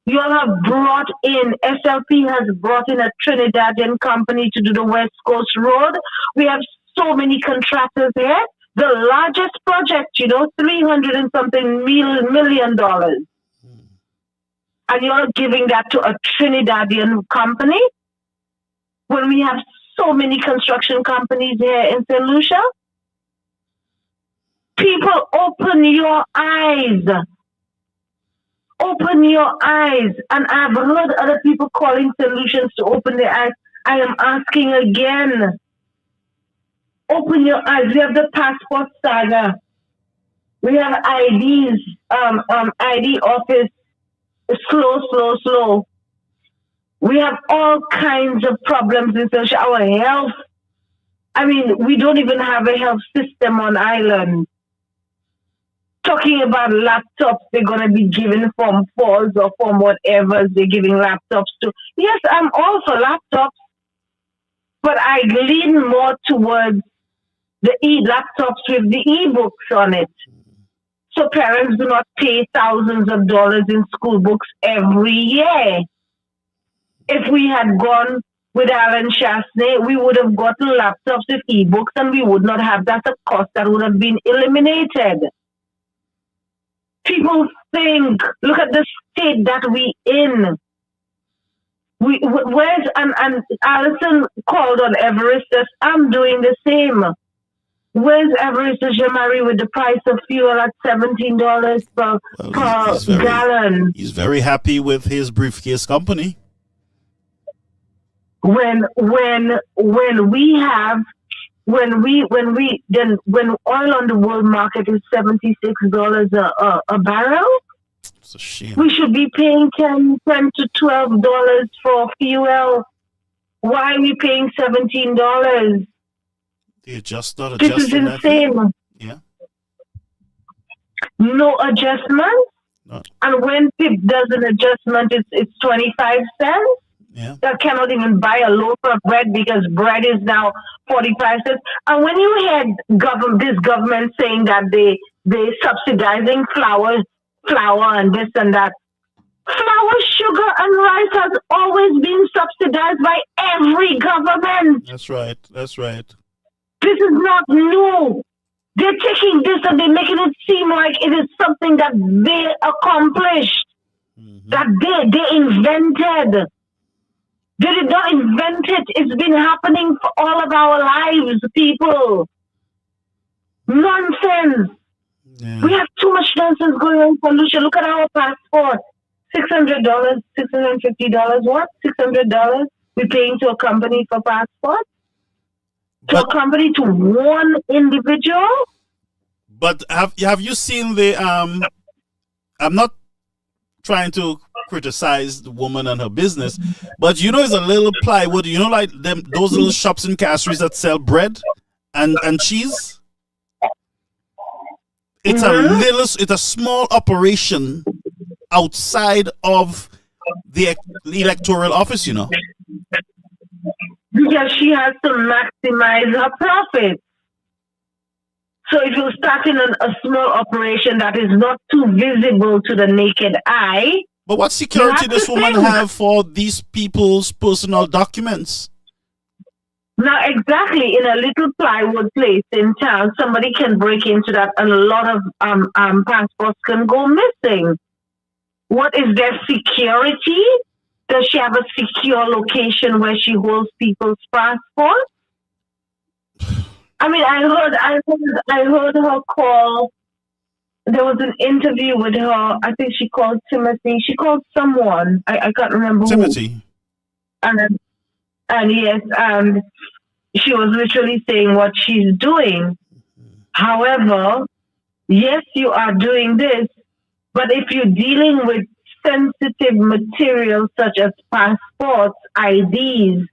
You all have brought in, SLP has brought in a Trinidadian company to do the West Coast Road. We have so many contractors here. The largest project, $300 and something million. And you're giving that to a Trinidadian company when we have so many construction companies here in St. Lucia? People, open your eyes. Open your eyes. And I've heard other people calling St. Lucians to open their eyes. I am asking again. Open your eyes. We have the passport saga. We have IDs, ID office. Slow. We have all kinds of problems in our health. I mean, we don't even have a health system on island. Talking about laptops, they're going to be given from Falls or from whatever they're giving laptops to. Yes, I'm all for laptops, but I lean more towards the laptops with the e-books on it. So parents do not pay thousands of dollars in school books every year. If we had gone with Alan Chasney, we would have gotten laptops with e-books and we would not have that. A cost that would have been eliminated. People think, look at the state that we in. Where's and Allison called on Everest as I'm doing the same. Where's Everest Jamari with the price of fuel at $17 per gallon? He's very happy with his briefcase company. When oil on the world market is $76 a barrel, it's a shame. We should be paying $10 to $12 for fuel. Why are we paying $17? They're just not This adjusting. is insane. Yeah. No adjustment. No. And when PIP does an adjustment, it's 25 cents. Yeah. That cannot even buy a loaf of bread because bread is now 45 cents. And when you had this government saying that they subsidizing flour and this and that, flour, sugar, and rice has always been subsidized by every government. That's right. This is not new. They're taking this and they're making it seem like it is something that they accomplished, that they invented. They did not invent it. It's been happening for all of our lives, people. Nonsense. Yeah. We have too much nonsense going on, Solution. Look at our passport. $600, $650. What? $600? We're paying to a company for passport? To a company, to one individual? But have you seen the I'm not trying to criticize the woman and her business, but it's a little plywood, like those little shops in Castries that sell bread and cheese. It's it's a small operation outside of the electoral office, Because she has to maximize her profit. So if you're starting a small operation that is not too visible to the naked eye. But what security does this woman have for these people's personal documents? Now, exactly, in a little plywood place in town, somebody can break into that and a lot of passports can go missing. What is their security? Does she have a secure location where she holds people's passports? I mean, I heard her call. There was an interview with her. I think she called Timothy. She called someone. I can't remember Timothy. who. And yes, she was literally saying what she's doing. However, yes, you are doing this, but if you're dealing with sensitive material such as passports, IDs,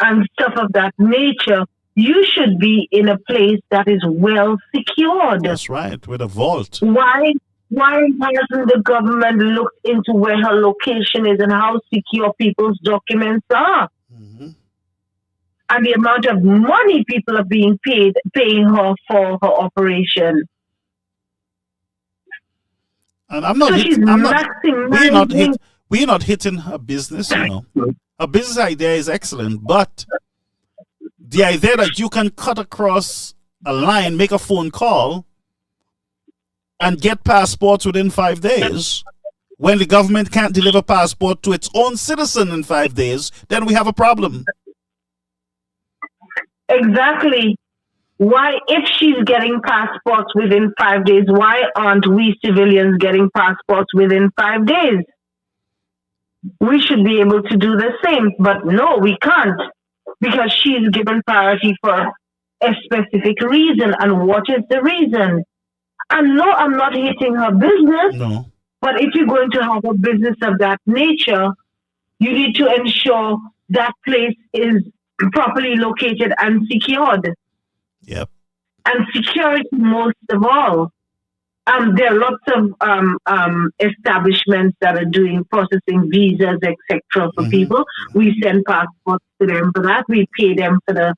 and stuff of that nature, you should be in a place that is well secured. That's right, with a vault. Why hasn't the government looked into where her location is and how secure people's documents are? And the amount of money people are paying her for her operation. And we're not hitting her business, Her business idea is excellent, but the idea that you can cut across a line, make a phone call, and get passports within 5 days, when the government can't deliver passport to its own citizen in 5 days, then we have a problem. Exactly. Why, if she's getting passports within 5 days, why aren't we civilians getting passports within 5 days? We should be able to do the same, but no, we can't, because she's given priority for a specific reason. And what is the reason? And no, I'm not hitting her business. No. But if you're going to have a business of that nature, you need to ensure that place is properly located and secured. Yep. And security most of all. There are lots of establishments that are doing processing visas, etc. for people. We send passports to them for that. We pay them for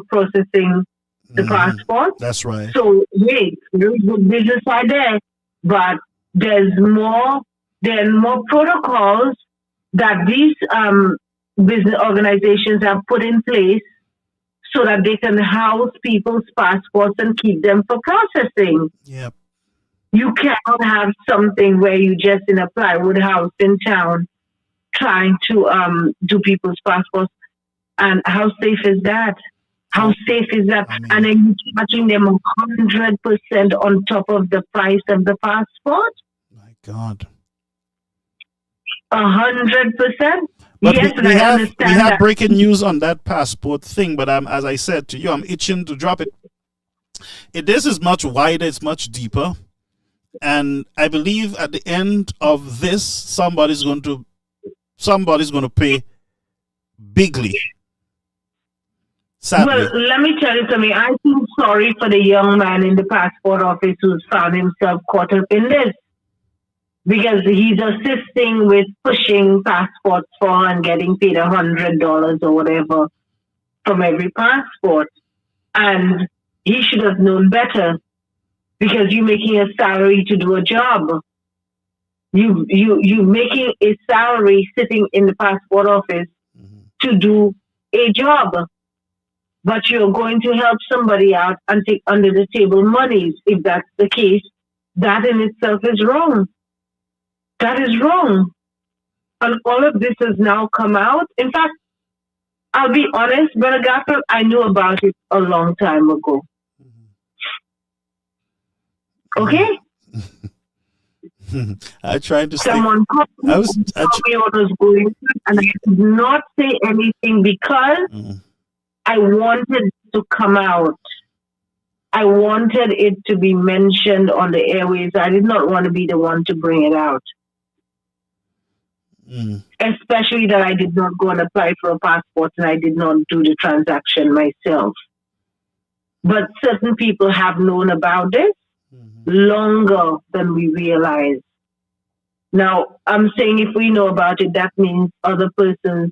processing the passport. That's right. So wait, there's good business out there, but there's more protocols that these business organizations have put in place so that they can house people's passports and keep them for processing. Yep. You cannot have something where you just in a plywood house in town trying to do people's passports. And how safe is that? How safe is that? I mean, and then you charging them 100% on top of the price of the passport? my God. 100%? But Yes, and we I have understand that. breaking news on that passport thing. But as I said to you, I'm itching to drop it. This is much wider. It's much deeper. And I believe at the end of this, somebody's going to pay bigly. Sadly. Well, let me tell you something. I feel sorry for the young man in the passport office who's found himself caught up in this, because he's assisting with pushing passports for and getting paid $100 or whatever from every passport. And he should have known better, because you're making a salary to do a job. You making a salary sitting in the passport office to do a job. But you're going to help somebody out and take under the table monies. If that's the case, that in itself is wrong. That is wrong. And all of this has now come out. In fact, I'll be honest, Brother Garfield, I knew about it a long time ago. Okay? I tried to stay. Someone called me and told me what was going on, and I did not say anything because I wanted it to come out. I wanted it to be mentioned on the airways. I did not want to be the one to bring it out. Especially that I did not go and apply for a passport and I did not do the transaction myself. But certain people have known about this longer than we realize. Now, I'm saying if we know about it, that means other persons,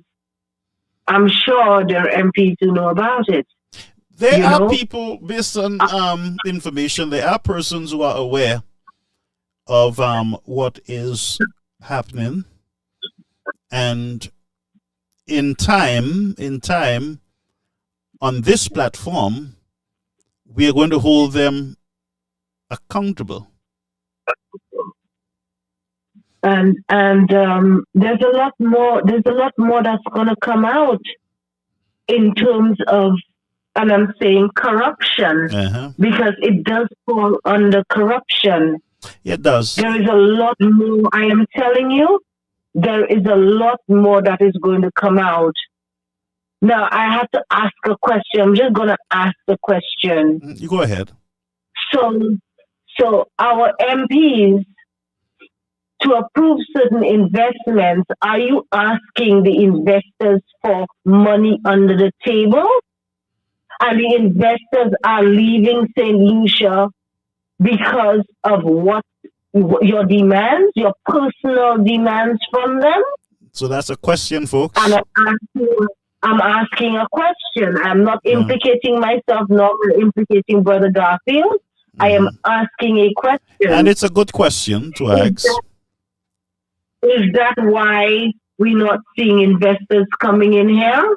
I'm sure there are MPs who know about it. There are people, based on information, there are persons who are aware of what is happening. And in time, on this platform, we are going to hold them accountable. And there's a lot more that's going to come out in terms of, and I'm saying corruption, because it does fall under corruption. It does. There is a lot more. I am telling you, there is a lot more that is going to come out. Now, I have to ask a question. I'm just going to ask the question. You go ahead. So our MPs, to approve certain investments, are you asking the investors for money under the table? And the investors are leaving St. Lucia because of what your demands, your personal demands from them? So that's a question, folks. And I'm asking a question. I'm not implicating myself, nor implicating Brother Garfield. I am asking a question. And it's a good question to ask. Is that why we're not seeing investors coming in here?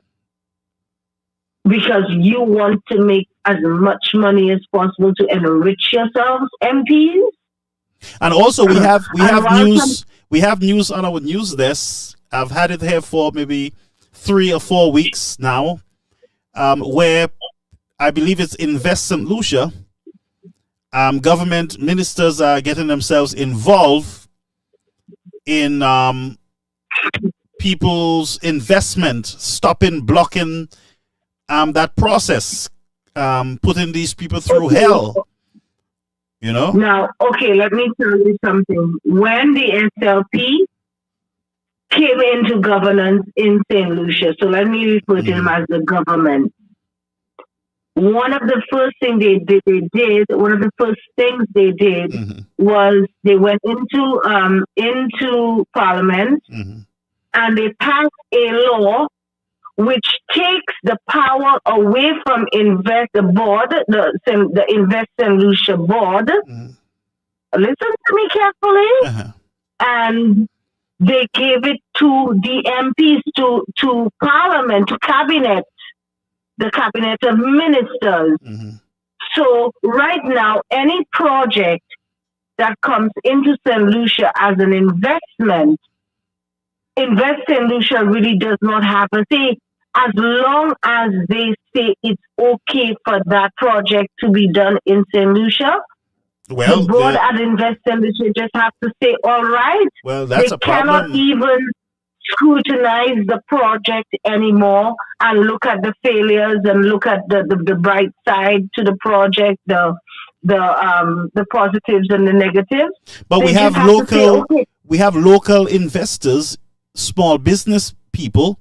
Because you want to make as much money as possible to enrich yourselves, MPs? And also we have news on our news desk. I've had it here for maybe 3 or 4 weeks now, where I believe it's Invest St. Lucia. Government ministers are getting themselves involved in people's investment, blocking that process, putting these people through hell. You know? Now, okay, let me tell you something. When the SLP came into governance in St. Lucia, so let me refer to them as the government. One of the first things they did was they went into Parliament and they passed a law which takes the power away from the Invest St. Lucia board. Listen to me carefully. And they gave it to the MPs, to Parliament, to Cabinet. the cabinet of ministers. Mm-hmm. So right now, any project that comes into St. Lucia as an investment, Invest St. Lucia really does not have a say. As long as they say it's okay for that project to be done in St. Lucia, Well, the board at Invest St. Lucia just have to say, all right. Well, that's they a problem. Cannot even scrutinize the project anymore and look at the failures and look at the bright side to the project, the positives and the negatives. But they we have say, local okay. We have local investors, small business people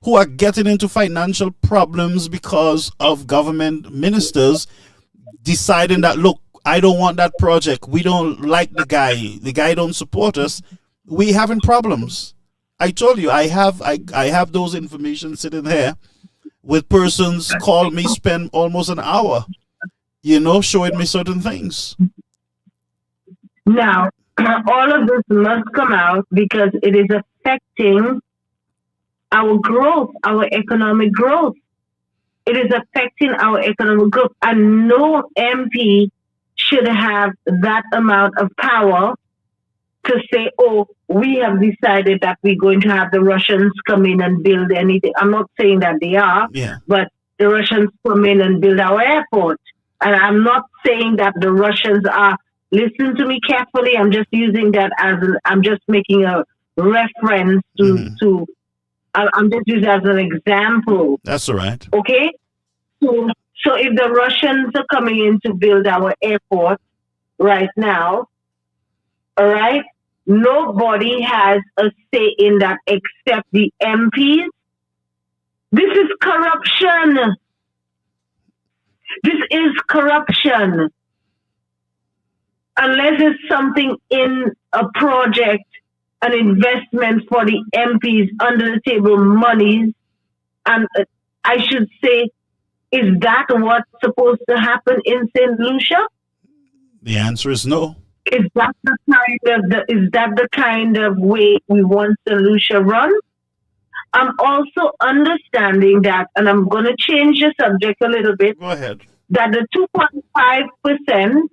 who are getting into financial problems because of government ministers deciding that, look, I don't want that project. We don't like the guy. The guy don't support us. We having problems. I told you, I have those information sitting here with persons call me, spend almost an hour, showing me certain things. Now, all of this must come out because it is affecting our growth, our economic growth. It is affecting our economic growth. And no MP should have that amount of power to say, oh, we have decided that we're going to have the Russians come in and build anything. I'm not saying that they are, but the Russians come in and build our airport. And I'm not saying that the Russians are, listen to me carefully, I'm just using that I'm just making a reference to I'm just using it as an example. That's all right. Okay? So if the Russians are coming in to build our airport right now, all right, nobody has a say in that except the MPs. This is corruption. This is corruption. Unless it's something in a project, an investment for the MPs under the table monies, and I should say, is that what's supposed to happen in St. Lucia? The answer is no. Is that the kind of way we want St. Lucia run? I'm also understanding that, and I'm going to change the subject a little bit. Go ahead. That the 2.5%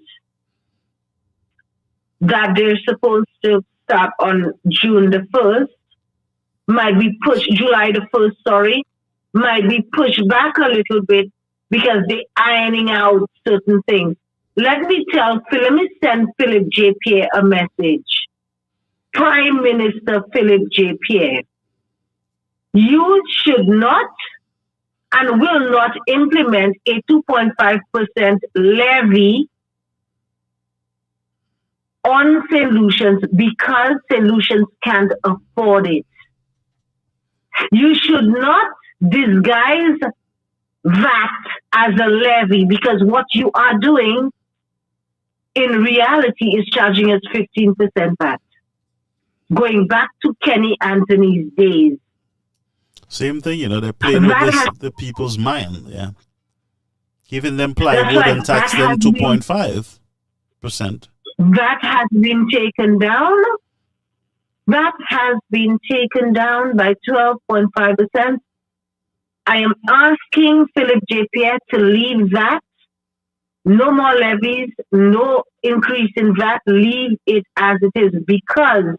that they're supposed to start on June the 1st might be pushed, July the 1st, sorry, might be pushed back a little bit because they're ironing out certain things. Let me send Philip J. Pierre a message. Prime Minister Philip J. Pierre, you should not and will not implement a 2.5% levy on St. Lucians because St. Lucians can't afford it. You should not disguise that as a levy because what you are doing in reality is charging us 15% VAT. Going back to Kenny Anthony's days. Same thing, they're playing with the people's mind, giving them plywood and tax them 2.5%. That has been taken down. That has been taken down by 12.5%. I am asking Philip J. Pierre to leave that. No more levies, no increase in VAT. Leave it as it is because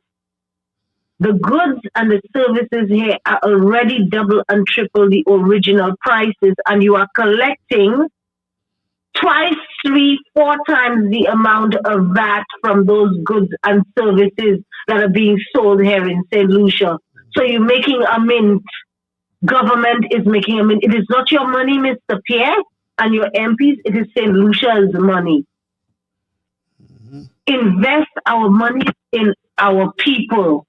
the goods and the services here are already double and triple the original prices, and you are collecting 2, 3, 4 times the amount of VAT from those goods and services that are being sold here in St. Lucia. So you're making a mint. Government is making a mint. It is not your money, Mr. Pierre, and your MPs. It is St. Lucia's money. Mm-hmm. Invest our money in our people.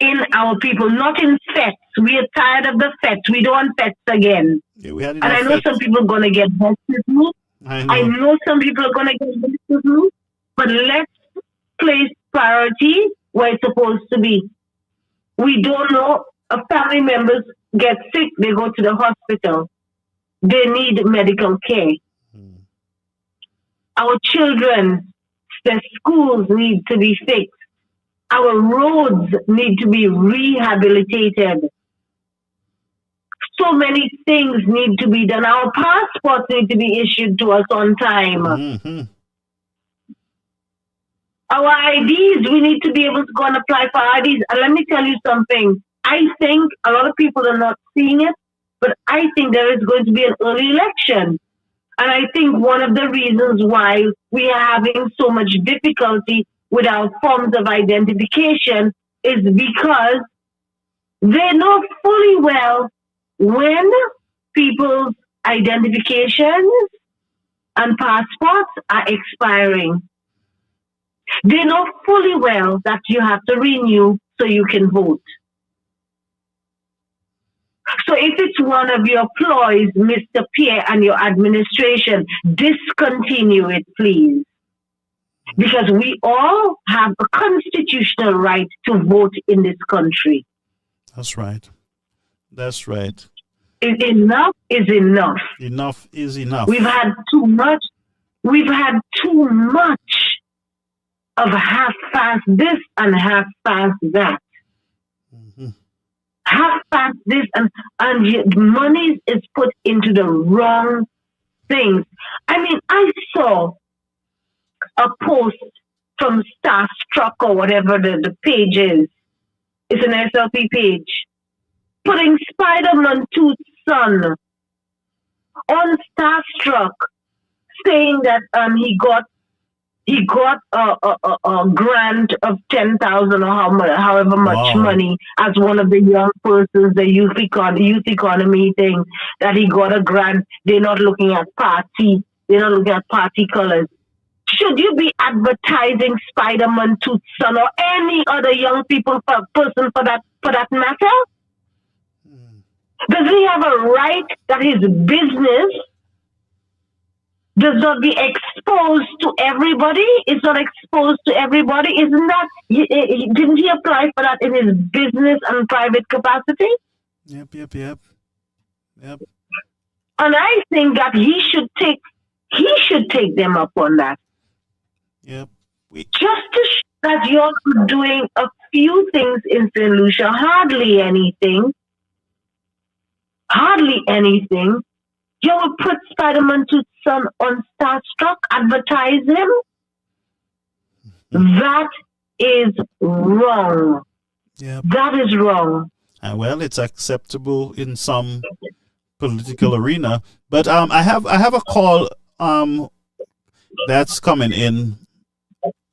In our people, not in fets. We are tired of the fets. We don't want fets again. And I know some people are going to get vexed with me. I know some people are going to get vexed with me. But let's place priority where it's supposed to be. We don't know. Family members get sick. They go to the hospital. They need medical care. Our children, their schools need to be fixed. Our roads need to be rehabilitated. So many things need to be done. Our passports need to be issued to us on time. Mm-hmm. Our IDs, we need to be able to go and apply for IDs. And let me tell you something. I think a lot of people are not seeing it, but I think there is going to be an early election. And I think one of the reasons why we are having so much difficulty with our forms of identification is because they know fully well when people's identifications and passports are expiring. They know fully well that you have to renew so you can vote. So if it's one of your ploys, Mr. Pierre and your administration, discontinue it, please. Because we all have a constitutional right to vote in this country. That's right. That's right. Enough is enough. Enough is enough. We've had too much. We've had too much of half-fast this and half-fast that. Mm-hmm. Half-fast this and money is put into the wrong things. I mean, I saw a post from Starstruck or whatever the page is. It's an SLP page. Putting Spider-Man 2's son on Starstruck, saying that he got a grant of 10,000 or however much money as one of the young persons, the youth economy thing, that he got a grant. They're not looking at party. They're not looking at party colors. Should you be advertising Spider-Man 2's son or any other young person for that matter? Does he have a right that his business does not be exposed to everybody? It's not exposed to everybody. Isn't that, didn't he apply for that in his business and private capacity? Yep. And I think that he should take them up on that. Yep. Just to show that you're doing a few things in St. Lucia, hardly anything. You will put Spider-Man 2's son on Starstruck, advertise him. That is wrong. Yep. That is wrong. Well, it's acceptable in some political arena, but I have a call that's coming in,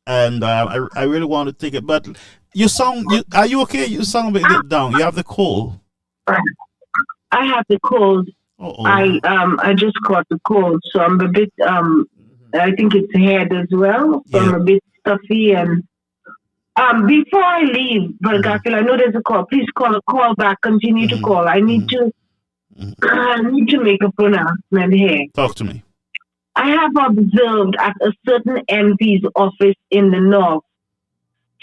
and I really want to take it. But are you okay? You sound a bit down. You have the cold. I have the cold. Uh-oh. I just caught the cold, so I'm a bit I think it's head as well. So I'm a bit stuffy. And before I leave, Brother Garfield, I know there's a call. Please call back. Continue to call. I need to make a pronouncement here. Talk to me. I have observed at a certain MP's office in the north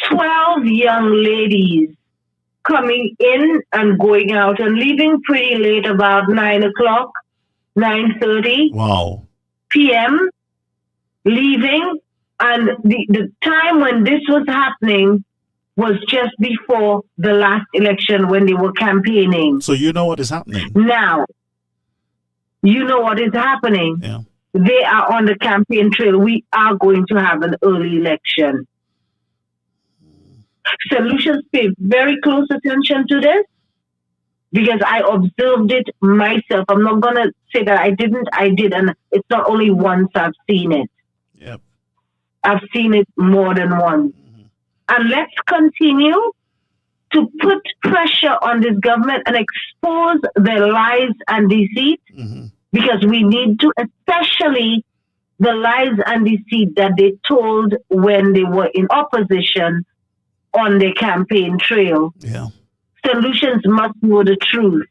12 young ladies coming in and going out and leaving pretty late, about 9 o'clock, 9:30 p.m. leaving. And the time when this was happening was just before the last election when they were campaigning. So you know what is happening. Now, you know what is happening. Yeah. They are on the campaign trail. We are going to have an early election. Solutions pay very close attention to this because I observed it myself. I'm not going to say that I didn't. I did. And it's not only once I've seen it. Yep. I've seen it more than once. Mm-hmm. And let's continue to put pressure on this government and expose their lies and deceit, because we need to, especially the lies and deceit that they told when they were in opposition on their campaign trail. Yeah. Solutions must know the truth.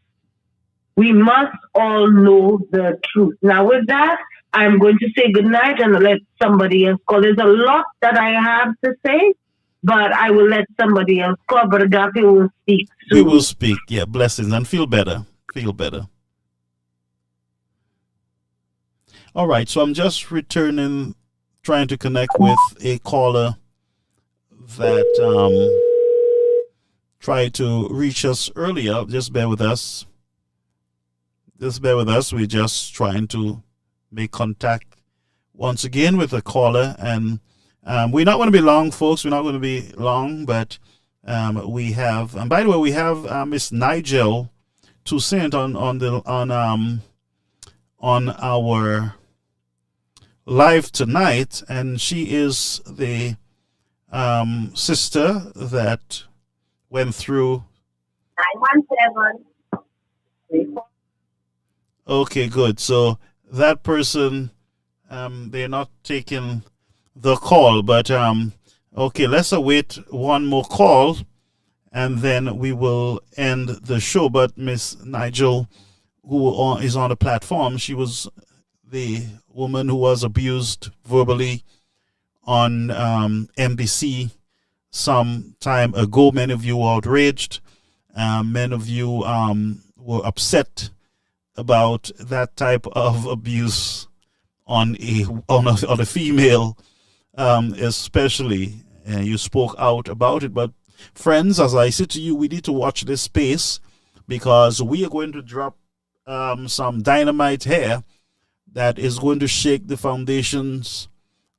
We must all know the truth. Now, with that, I'm going to say goodnight and let somebody else call. There's a lot that I have to say, but I will let somebody else call. But Agape will speak soon. We will speak. Yeah, blessings, and feel better. Feel better. All right, so I'm just returning, trying to connect with a caller that tried to reach us earlier. Just bear with us. Just bear with us. We're just trying to make contact once again with the caller, and we're not going to be long, folks. We're not going to be long, but we have. And by the way, we have Miss Nigel Toussaint on our live tonight, and she is the sister that went through. 917. Okay, good. So that person, they're not taking the call, but okay, let's await one more call, and then we will end the show. But Miss Nigel, who is on the platform, she was the woman who was abused verbally on MBC some time ago. Many of you were outraged. Many of you were upset about that type of abuse on a female, especially, and you spoke out about it. But friends, as I said to you, we need to watch this space, because we are going to drop some dynamite here that is going to shake the foundations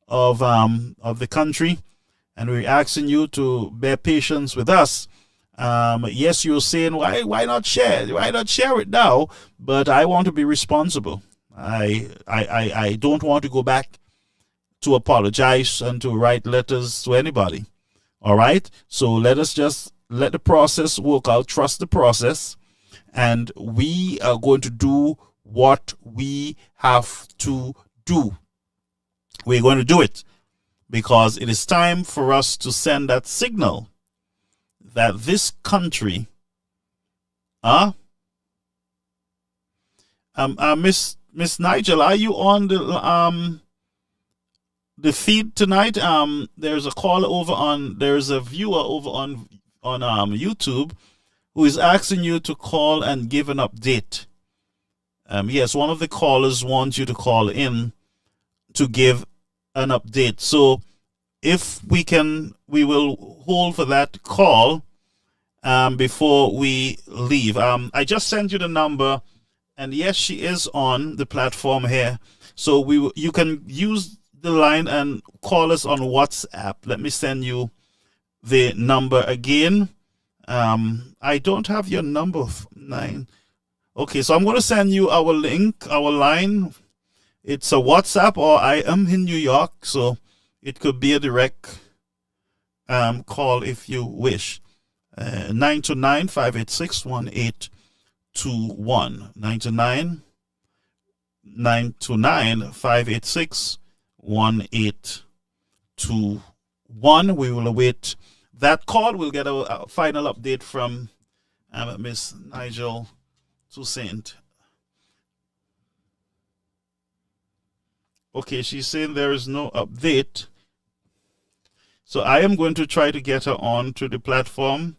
of the country, and we're asking you to bear patience with us. Yes, you're saying, why not share? Why not share it now? But I want to be responsible. I don't want to go back to apologize and to write letters to anybody. All right? So let us just let the process work out. Trust the process. And we are going to do what we have to do. We're going to do it because it is time for us to send that signal that this country, Miss Nigel, are you on the feed tonight? There's a viewer over on YouTube who is asking you to call and give an update. Yes, one of the callers wants you to call in to give an update. So if we can, we will hold for that call before we leave. I just sent you the number, and yes, she is on the platform here. So you can use the line and call us on WhatsApp. Let me send you the number again. I don't have your number. 9. Okay, so I'm going to send you our link, our line. It's a WhatsApp, or I am in New York, so it could be a direct call if you wish. 929-586-1821. 929-586-1821. We will await that call. We'll get a final update from Miss Nigel Toussaint. Okay, she's saying there is no update. So I am going to try to get her on to the platform.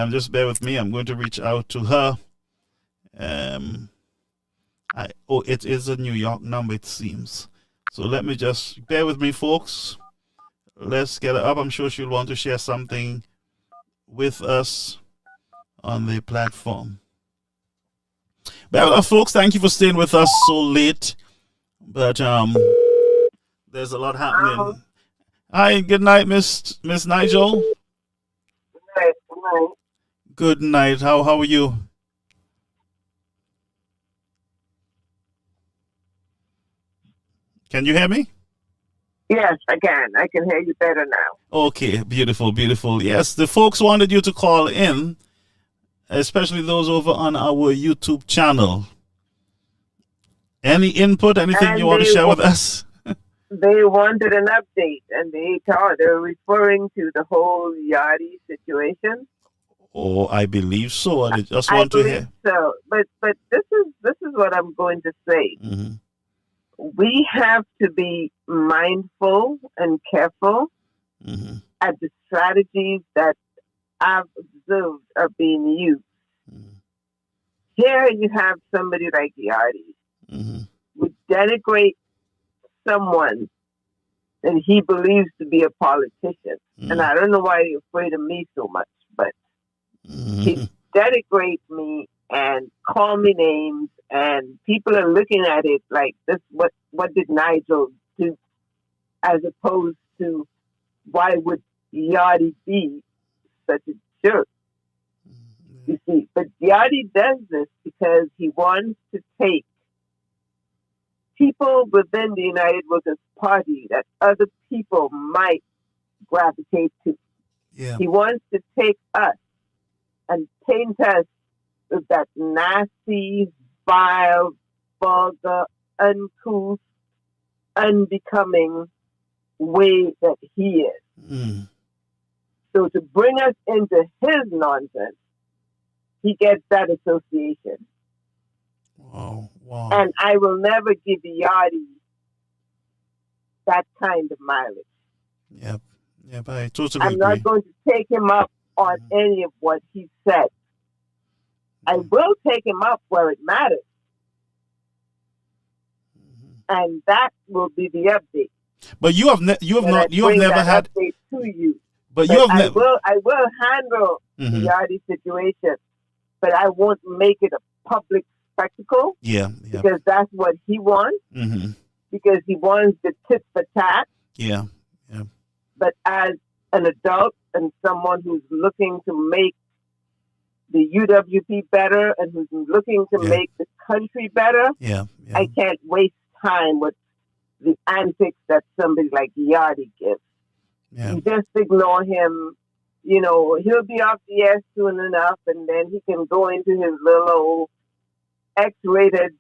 Just bear with me. I'm going to reach out to her. It is a New York number, it seems. So let me just bear with me, folks. Let's get her up. I'm sure she'll want to share something with us on the platform. Well, folks, thank you for staying with us so late. But there's a lot happening. Hi, good night, Miss Nigel. Good night. Good night. How are you? Can you hear me? Yes, I can. I can hear you better now. Okay, beautiful, beautiful. Yes, the folks wanted you to call in, especially those over on our YouTube channel. Any input, anything you want to share with us? They wanted an update, and they're referring to the whole Yachty situation. Oh, I believe so. I just want to hear. So, but this is what I'm going to say. Mm-hmm. We have to be mindful and careful mm-hmm. at the strategies that I've observed are being used. Mm-hmm. Here you have somebody like Yachty mm-hmm. would denigrate someone that he believes to be a politician. Mm-hmm. And I don't know why you're afraid of me so much, but mm-hmm. he denigrates me and call me names, and people are looking at it like this. What did Nigel do? As opposed to why would Yachty be such a jerk? You see, but Yachty does this because he wants to take people within the United Workers Party that other people might gravitate to. Yeah. He wants to take us and paint us with that nasty, vile, vulgar, uncouth, unbecoming way that he is. Mm. So to bring us into his nonsense, he gets that association. Wow. Wow. And I will never give Yachty that kind of mileage. Yep. Yep. I totally I'm agree. not going to take him up on any of what he said. I will take him up where it matters. And that will be the update. But you have never had update to you. But you have never. I will handle the Yachty situation, but I won't make it a public spectacle. Yeah. Because that's what he wants. Because he wants the tit for tat. Yeah. But as an adult and someone who's looking to make the UWP better and who's looking to make the country better, I can't waste time with the antics that somebody like Yachty gives. Yeah. You just ignore him. You know, he'll be off the air soon enough, and then he can go into his little old X-rated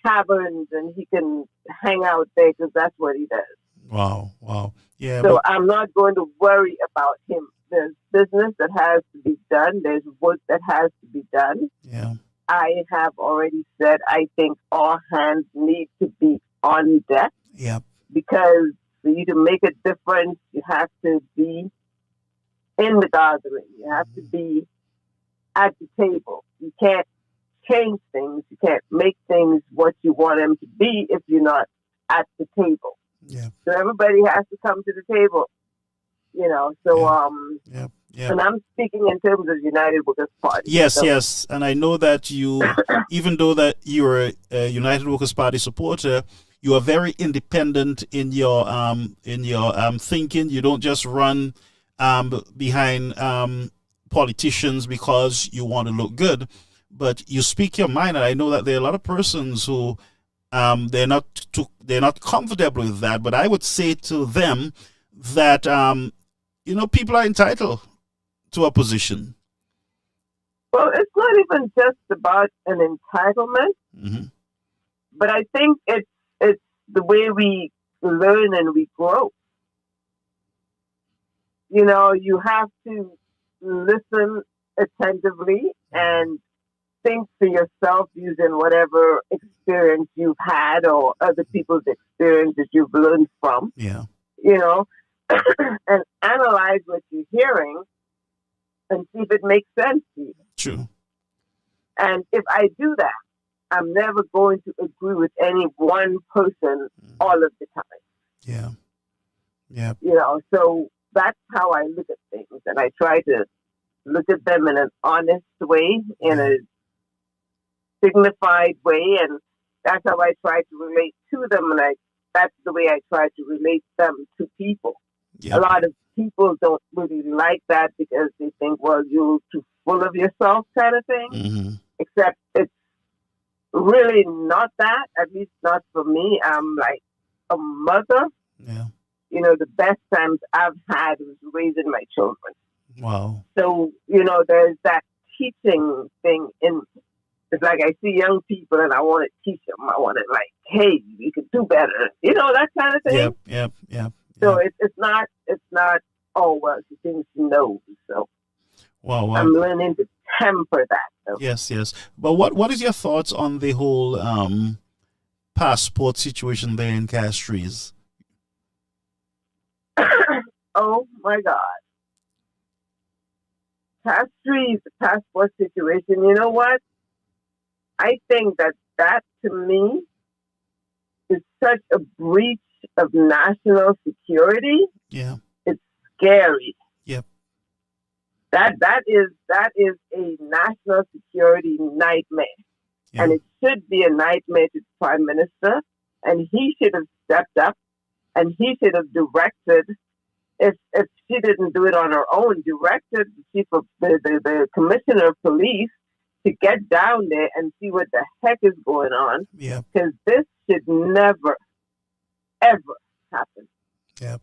taverns and he can hang out there because that's what he does. Wow. Yeah. So I'm not going to worry about him. There's business that has to be done. There's work that has to be done. Yeah. I have already said I think all hands need to be on deck. Yep. Because for you to make a difference, you have to be in the gathering. You have to be at the table. You can't change things. You can't make things what you want them to be if you're not at the table. Yeah. So everybody has to come to the table. You know, so Yeah. and I'm speaking in terms of United Workers Party. Yes, so, yes, and I know that you, even though that you're a United Workers Party supporter, you are very independent in your thinking. You don't just run behind politicians because you want to look good, but you speak your mind. And I know that there are a lot of persons who they're not comfortable with that. But I would say to them that people are entitled to a position. Well, it's not even just about an entitlement, but I think it's the way we learn and we grow. You know, you have to listen attentively and think for yourself using whatever experience you've had or other people's experience that you've learned from. Yeah. You know, and analyze what you're hearing and see if it makes sense to you. True. And if I do that, I'm never going to agree with any one person all of the time. Yeah. Yeah. You know, so that's how I look at things. And I try to look at them in an honest way, in a dignified way. And that's how I try to relate to them. And that's the way I try to relate them to people. Yeah. A lot of people don't really like that because they think, well, you're too full of yourself kind of thing. Except it's really not that, at least not for me. I'm like a mother. Yeah. You know, the best times I've had was raising my children. Wow. So, you know, there's that teaching thing in. It's like I see young people and I want to teach them. I want to like, hey, you can do better. You know, that kind of thing. Yep. So it's not, oh, well, she thinks she knows. So wow. I'm learning to temper that. Though. Yes. But what is your thoughts on the whole passport situation there in Castries? Oh, my God. Castries, the passport situation, you know what? I think that to me is such a breach of national security. Yeah. It's scary. Yep. That is a national security nightmare. Yeah. And it should be a nightmare to the Prime Minister. And he should have stepped up and he should have directed, if she didn't do it on her own, directed the chief of the commissioner of police to get down there and see what the heck is going on. Yeah. Because this should never, ever happen. Yeah.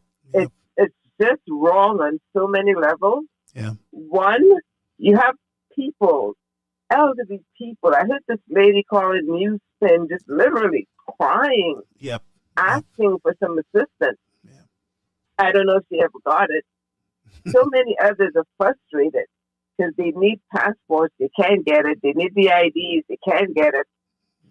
It's just wrong on so many levels. Yeah. One, you have people, elderly people. I heard this lady call it Newspen, just literally crying, Yep. asking for some assistance. Yeah. I don't know if she ever got it. So many others are frustrated because they need passports, they can't get it. They need the IDs, they can't get it.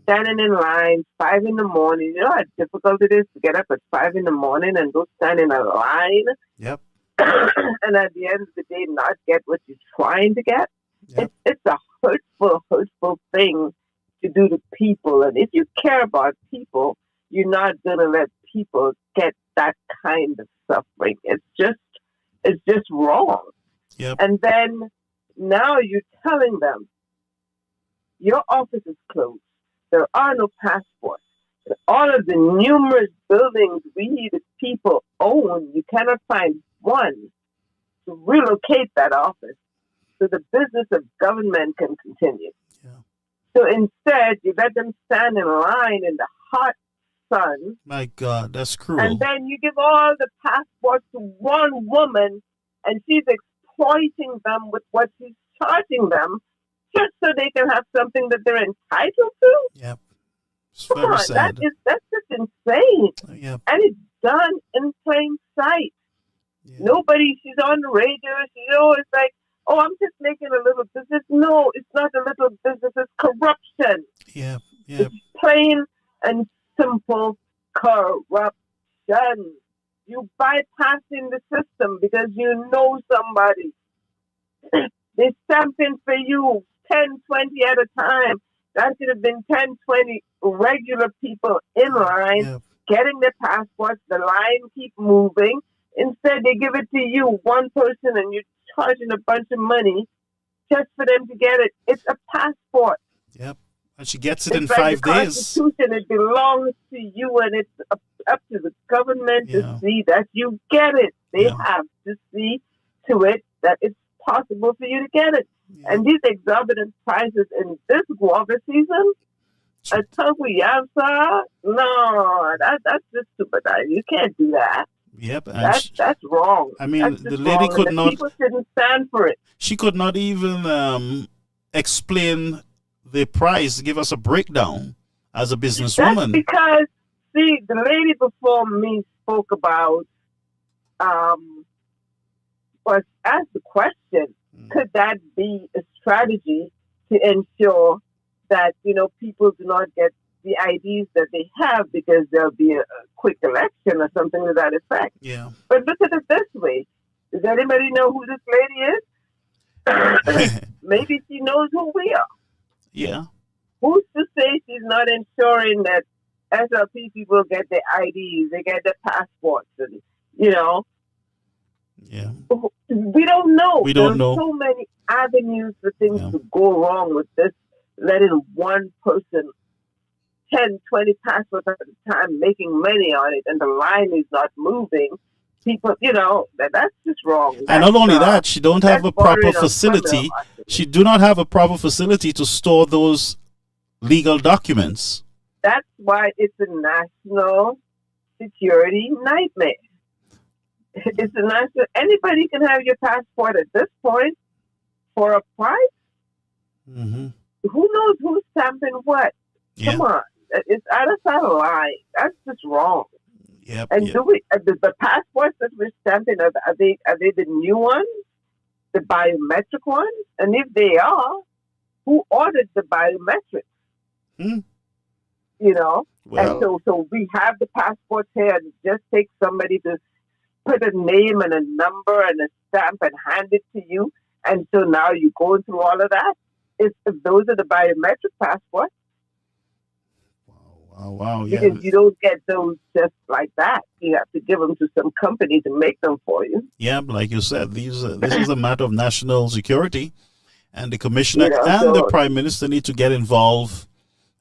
Standing in line, 5 in the morning. You know how difficult it is to get up at 5 in the morning and go stand in a line? Yep. And at the end of the day, not get what you're trying to get? Yep. It's a hurtful thing to do to people. And if you care about people, you're not going to let people get that kind of suffering. It's just wrong. Yep. And then now you're telling them, your office is closed. There are no passports. All of the numerous buildings we the people own, you cannot find one to relocate that office so the business of government can continue. Yeah. So instead, you let them stand in line in the hot sun. My God, that's cruel. And then you give all the passports to one woman, and she's exploiting them with what she's charging them just so they can have something that they're entitled to. Yep. It's Come very on, sad. that's just insane. Yep. And it's done in plain sight. Yeah. Nobody, she's on the radio, it's like, oh, I'm just making a little business. No, it's not a little business, it's corruption. Yeah. Yeah. It's plain and simple corruption. You bypassing the system because you know somebody. They're stamping for you 10, 20 at a time. That should have been 10, 20 regular people in line, Yeah. getting their passports. The line keep moving. Instead, they give it to you, one person, and you're charging a bunch of money just for them to get it. It's a passport. Yep. And she gets it in It's like 5 the days. Constitution, it belongs to you, and it's up to the government Yeah. to see that you get it. They Yeah. have to see to it that it's possible for you to get it. Yeah. And these exorbitant prices in this guava season, a Yamsa, no, that's just stupid. You can't do that. Yep. And That's wrong. I mean, That's the just lady wrong. could And the not- people shouldn't stand for it. she could not even explain the price, give us a breakdown as a That's businesswoman. because, see, the lady before me spoke about, was asked the question, could that be a strategy to ensure that, people do not get the IDs that they have because there'll be a quick election or something to that effect? Yeah. But look at it this way. Does anybody know who this lady is? Maybe she knows who we are. Yeah. Who's to say she's not ensuring that SLP people get their IDs, they get their passports, and Yeah. we don't know. We don't There's know. so many avenues for things Yeah. to go wrong with this, letting one person 10, 20 passports at a time making money on it, and the line is not moving. People, that's just wrong. And not only That's, that, she don't have that's a proper bordering on facility. criminal activity. She do not have a proper facility to store those legal documents. That's why it's a national security nightmare. It's a national. Anybody can have your passport at this point for a price. Mm-hmm. Who knows who's stamping what? Yeah. Come on, it's out of line. That's just wrong. Yep. And Yep. do we the passports that we're stamping are they the new ones, the biometric ones? And if they are, who ordered the biometrics? Hmm. And Well, so we have the passports here, and it just takes somebody to put a name and a number and a stamp and hand it to you. And so now you're going through all of that. If those are the biometric passports, Wow, yeah. Because you don't get those just like that. You have to give them to some company to make them for you. Yeah, like you said, this is a matter of national security, and the commissioner and So the prime minister need to get involved.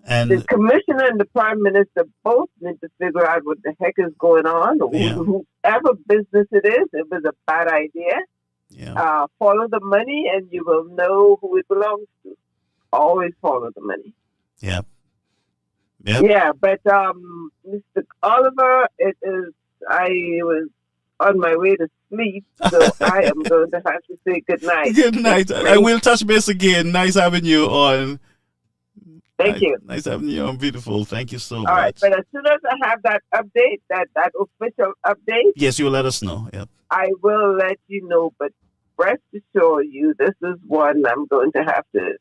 And the commissioner and the prime minister both need to figure out what the heck is going on. Yeah. Whoever business it is, it was a bad idea. yeah, Follow the money and you will know who it belongs to. Always follow the money. yeah, Yeah, but Mr. Oliver, I was on my way to sleep, so I am going to have to say good night. Good night. I will touch base again. Nice having you on. Thank you. Nice having you on. Beautiful. Thank you so much. All right, but as soon as I have that update, that official update, Yes, you will let us know. Yep. I will let you know. But rest assured you, this is one I'm going to have to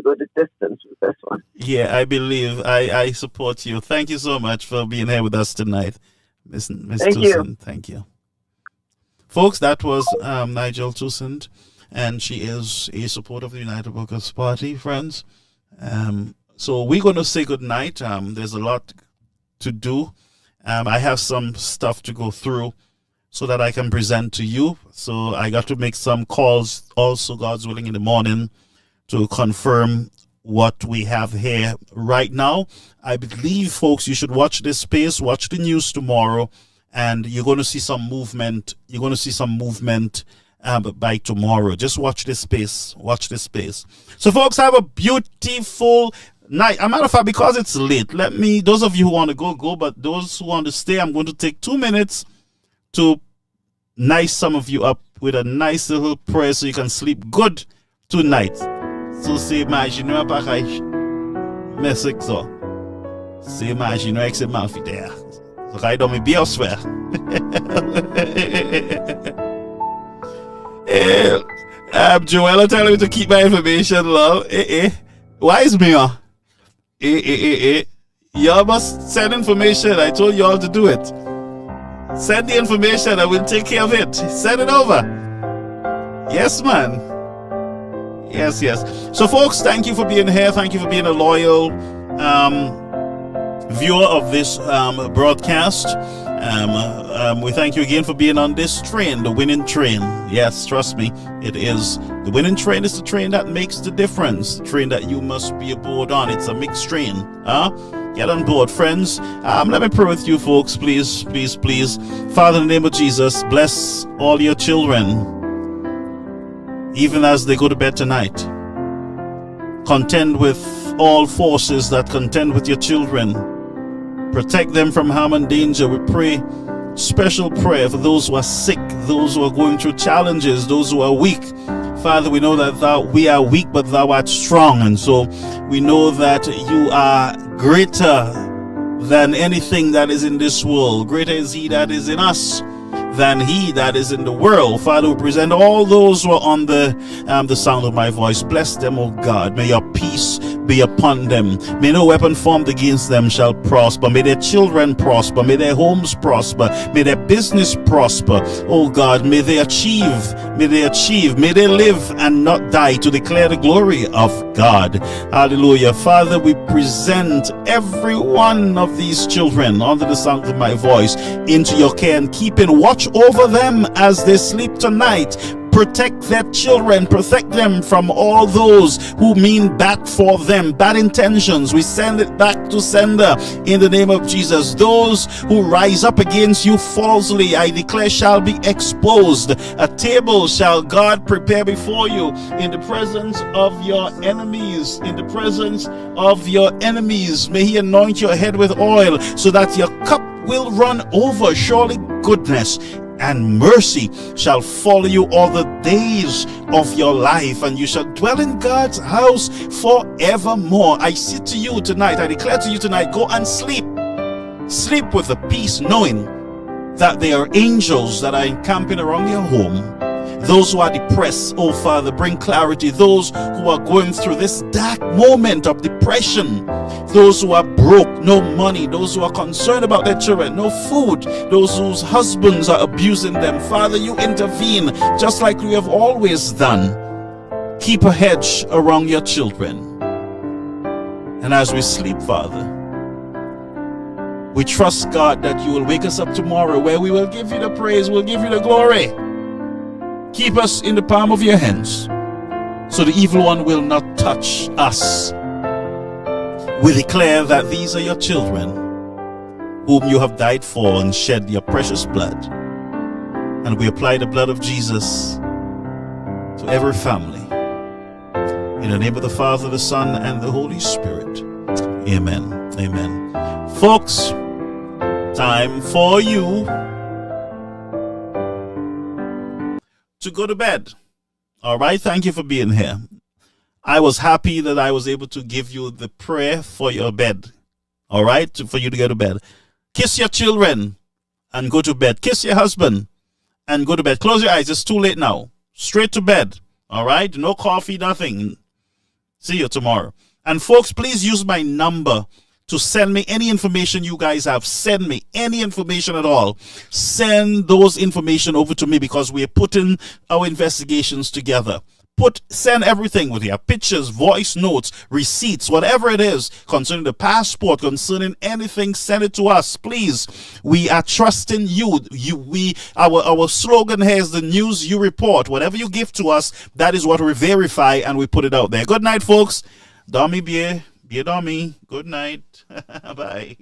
go the distance with this one. Yeah, I believe I support you. Thank you so much for being here with us tonight, Miss Thank Toussaint. you. Thank you. Folks, that was Nigel Toussaint, and she is a supporter of the United Workers' Party, friends. So we're going to say good night. There's a lot to do. I have some stuff to go through so that I can present to you. So I got to make some calls also, God's willing, in the morning to confirm what we have here right now. I believe, folks, you should watch this space, watch the news tomorrow, and you're going to see some movement. You're going to see some movement by tomorrow. Just watch this space. Watch this space. So, folks, have a beautiful night. As a matter of fact, because it's late, those of you who want to go, but those who want to stay, I'm going to take 2 minutes to nice some of you up with a nice little prayer so you can sleep good tonight. So, c'est imaginez pas mais c'est ça. C'est imaginez que c'est mal fait there. So, I don't be elsewhere. Joella telling me to keep my information low. Why is me on? Y'all must send information. I told y'all to do it. Send the information. I will take care of it. Send it over. Yes, man. Yes. So, folks, thank you for being here. Thank you for being a loyal viewer of this broadcast. We thank you again for being on this train, the winning train. Yes, trust me, it is. The winning train is the train that makes the difference. The train that you must be aboard on. It's a mixed train. Get on board, friends. Let me pray with you, folks. Please. Father, in the name of Jesus, bless all your children, even as they go to bed tonight. Contend with all forces that contend with your children. Protect them from harm and danger. We pray special prayer for those who are sick, those who are going through challenges, those who are weak. Father, we know that we are weak, but thou art strong. And so we know that you are greater than anything that is in this world. Greater is he that is in us than he that is in the world. Father, we present all those who are on the sound of my voice. Bless them, O God. May your peace be upon them. May no weapon formed against them shall prosper. May their children prosper. May their homes prosper. May their business prosper. Oh God, may they achieve. May they live and not die to declare the glory of God. Hallelujah. Father, we present every one of these children under the sound of my voice into your care and keeping watch over them as they sleep tonight. Protect their children, protect them from all those who mean bad for them, bad intentions. We send it back to sender in the name of Jesus. Those who rise up against you falsely, I declare, shall be exposed. A table shall God prepare before you in the presence of your enemies. In the presence of your enemies, may he anoint your head with oil so that your cup will run over. Surely goodness and mercy shall follow you all the days of your life, and you shall dwell in God's house forevermore. I say to you tonight, I declare to you tonight, go and sleep. Sleep with the peace, knowing that there are angels that are encamping around your home. Those who are depressed, oh Father, bring clarity. Those who are going through this dark moment of depression, those who are broke, no money, those who are concerned about their children, no food, those whose husbands are abusing them, Father, you intervene just like you have always done. Keep a hedge around your children. And as we sleep, Father, We trust, God, that you will wake us up tomorrow where we will give you the praise, we'll give you the glory. Keep us in the palm of your hands so the evil one will not touch us. We declare that these are your children whom you have died for and shed your precious blood. And we apply the blood of Jesus to every family. In the name of the Father, the Son, and the Holy Spirit. Amen. Amen. Folks, time for you to go to bed. All right, thank you for being here. I was happy that I was able to give you the prayer for your bed. All right, for you to go to bed. Kiss your children and go to bed. Kiss your husband and go to bed. Close your eyes. It's too late now. Straight to bed. All right, no coffee, nothing. See you tomorrow. And folks, please use my number to send me any information you guys have. Send me any information at all. Send those information over to me because we are putting our investigations together. Send everything with your pictures, voice notes, receipts, whatever it is concerning the passport, concerning anything, send it to us, please. We are trusting you. Our slogan here is the news you report. Whatever you give to us, that is what we verify and we put it out there. Good night, folks. Dummy beer, dummy. Good night. Bye.